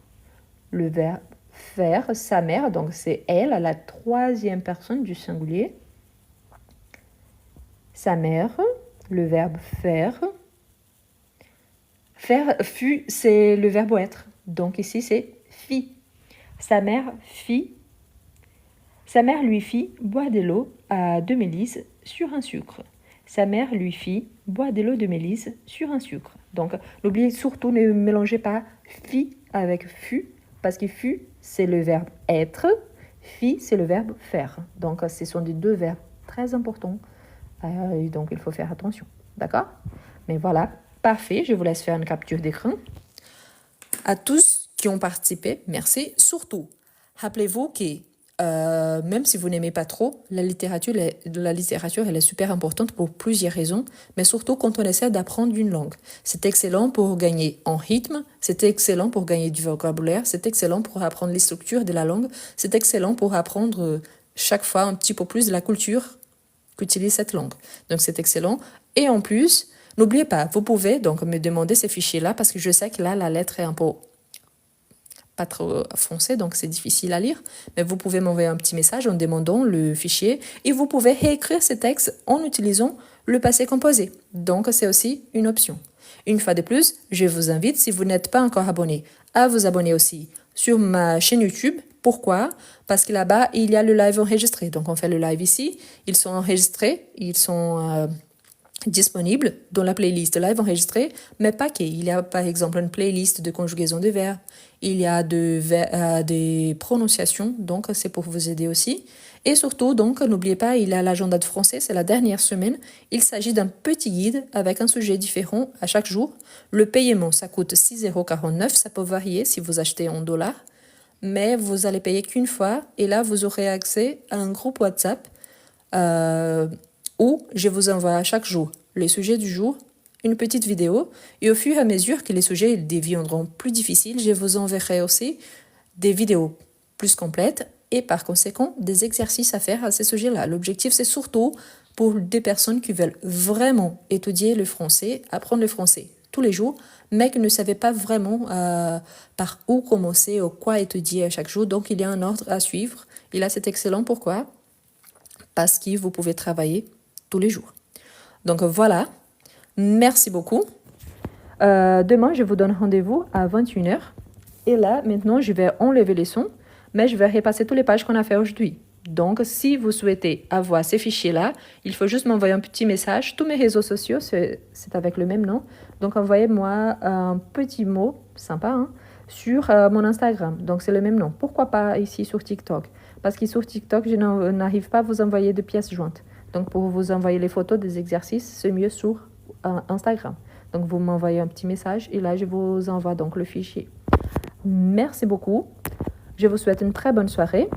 sa mère, donc c'est elle, la troisième personne du singulier. Sa mère, le verbe faire. Faire, fut, c'est le verbe être. Donc ici, c'est fit. Sa mère lui fit boire de l'eau de mélisse sur un sucre. Sa mère lui fit boire de l'eau de mélisse sur un sucre. Donc, n'oubliez surtout, ne mélangez pas fit avec fut, parce que fut, c'est le verbe être, fit, c'est le verbe faire. Donc, ce sont des deux verbes très importants. Donc, il faut faire attention. D'accord? Mais voilà, parfait. Je vous laisse faire une capture d'écran. À tous qui ont participé, merci. Surtout, rappelez-vous que même si vous n'aimez pas trop, la littérature, elle est super importante pour plusieurs raisons, mais surtout quand on essaie d'apprendre une langue. C'est excellent pour gagner en rythme, c'est excellent pour gagner du vocabulaire, c'est excellent pour apprendre les structures de la langue, c'est excellent pour apprendre chaque fois un petit peu plus de la culture qu'utilise cette langue. Donc c'est excellent. Et en plus, n'oubliez pas, vous pouvez donc me demander ces fichiers-là parce que je sais que là, la lettre est un peu pas trop foncé, donc c'est difficile à lire, mais vous pouvez m'envoyer un petit message en demandant le fichier et vous pouvez réécrire ce texte en utilisant le passé composé. Donc, c'est aussi une option. Une fois de plus, je vous invite, si vous n'êtes pas encore abonné, à vous abonner aussi sur ma chaîne YouTube. Pourquoi? Parce que là-bas, il y a le live enregistré. Donc, on fait le live ici. Ils sont enregistrés, ils sont disponible dans la playlist live enregistrée, mais pas que. Il y a par exemple une playlist de conjugaison de verbes, il y a des prononciations, donc c'est pour vous aider aussi. Et surtout, donc, n'oubliez pas, il y a l'agenda de français, c'est la dernière semaine. Il s'agit d'un petit guide avec un sujet différent à chaque jour. Le paiement, ça coûte 6,49 €, ça peut varier si vous achetez en dollars, mais vous allez payer qu'une fois, et là, vous aurez accès à un groupe WhatsApp où je vous envoie chaque jour les sujets du jour, une petite vidéo, et au fur et à mesure que les sujets deviendront plus difficiles, je vous enverrai aussi des vidéos plus complètes et par conséquent des exercices à faire à ces sujets-là. L'objectif, c'est surtout pour des personnes qui veulent vraiment étudier le français, apprendre le français tous les jours, mais qui ne savaient pas vraiment par où commencer ou quoi étudier à chaque jour. Donc, il y a un ordre à suivre. Et là, c'est excellent. Pourquoi? Parce que vous pouvez travailler tous les jours. Donc voilà, merci beaucoup. Demain, je vous donne rendez-vous à 21h. Et là, maintenant, je vais enlever les sons, mais je vais repasser toutes les pages qu'on a fait aujourd'hui. Donc, si vous souhaitez avoir ces fichiers-là, il faut juste m'envoyer un petit message. Tous mes réseaux sociaux, c'est avec le même nom. Donc, envoyez-moi un petit mot, sympa, hein, sur mon Instagram. Donc, c'est le même nom. Pourquoi pas ici sur TikTok? Parce que sur TikTok, je n'arrive pas à vous envoyer de pièces jointes. Donc, pour vous envoyer les photos des exercices, c'est mieux sur Instagram. Donc, vous m'envoyez un petit message et là, je vous envoie donc le fichier. Merci beaucoup. Je vous souhaite une très bonne soirée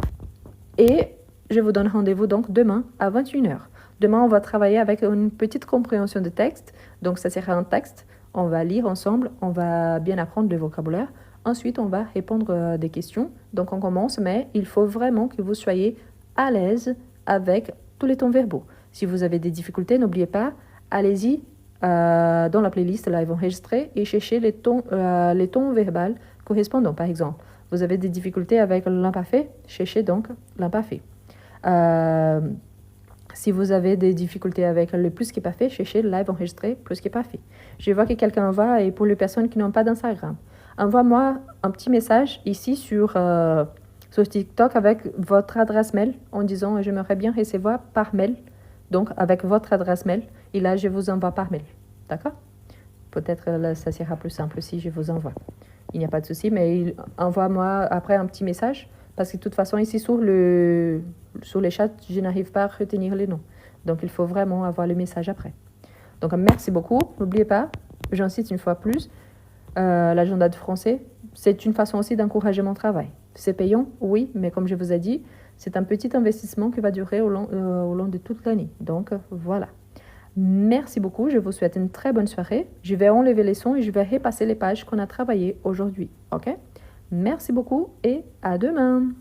et je vous donne rendez-vous donc demain à 21h. Demain, on va travailler avec une petite compréhension de texte. Donc, ça sera un texte. On va lire ensemble. On va bien apprendre le vocabulaire. Ensuite, on va répondre à des questions. Donc, on commence, mais il faut vraiment que vous soyez à l'aise avec tous les tons verbaux. Si vous avez des difficultés, n'oubliez pas, allez-y dans la playlist live enregistrée et cherchez les tons verbaux correspondants. Par exemple, vous avez des difficultés avec l'imparfait, cherchez donc l'imparfait. Si vous avez des difficultés avec le plus qui est parfait, cherchez le live enregistré plus qui est parfait. Je vois que quelqu'un envoie, et pour les personnes qui n'ont pas d'Instagram, envoie-moi un petit message ici sur TikTok avec votre adresse mail en disant « J'aimerais bien recevoir par mail ». Donc, avec votre adresse mail. Et là, je vous envoie par mail. D'accord? Peut-être là, ça sera plus simple si je vous envoie. Il n'y a pas de souci, mais envoie-moi après un petit message. Parce que de toute façon, ici, sur les chats, je n'arrive pas à retenir les noms. Donc, il faut vraiment avoir le message après. Donc, merci beaucoup. N'oubliez pas, j'insiste une fois plus, l'agenda de français, c'est une façon aussi d'encourager mon travail. C'est payant, oui, mais comme je vous ai dit, c'est un petit investissement qui va durer au long de toute l'année. Donc, voilà. Merci beaucoup. Je vous souhaite une très bonne soirée. Je vais enlever les sons et je vais repasser les pages qu'on a travaillées aujourd'hui. OK? Merci beaucoup et à demain.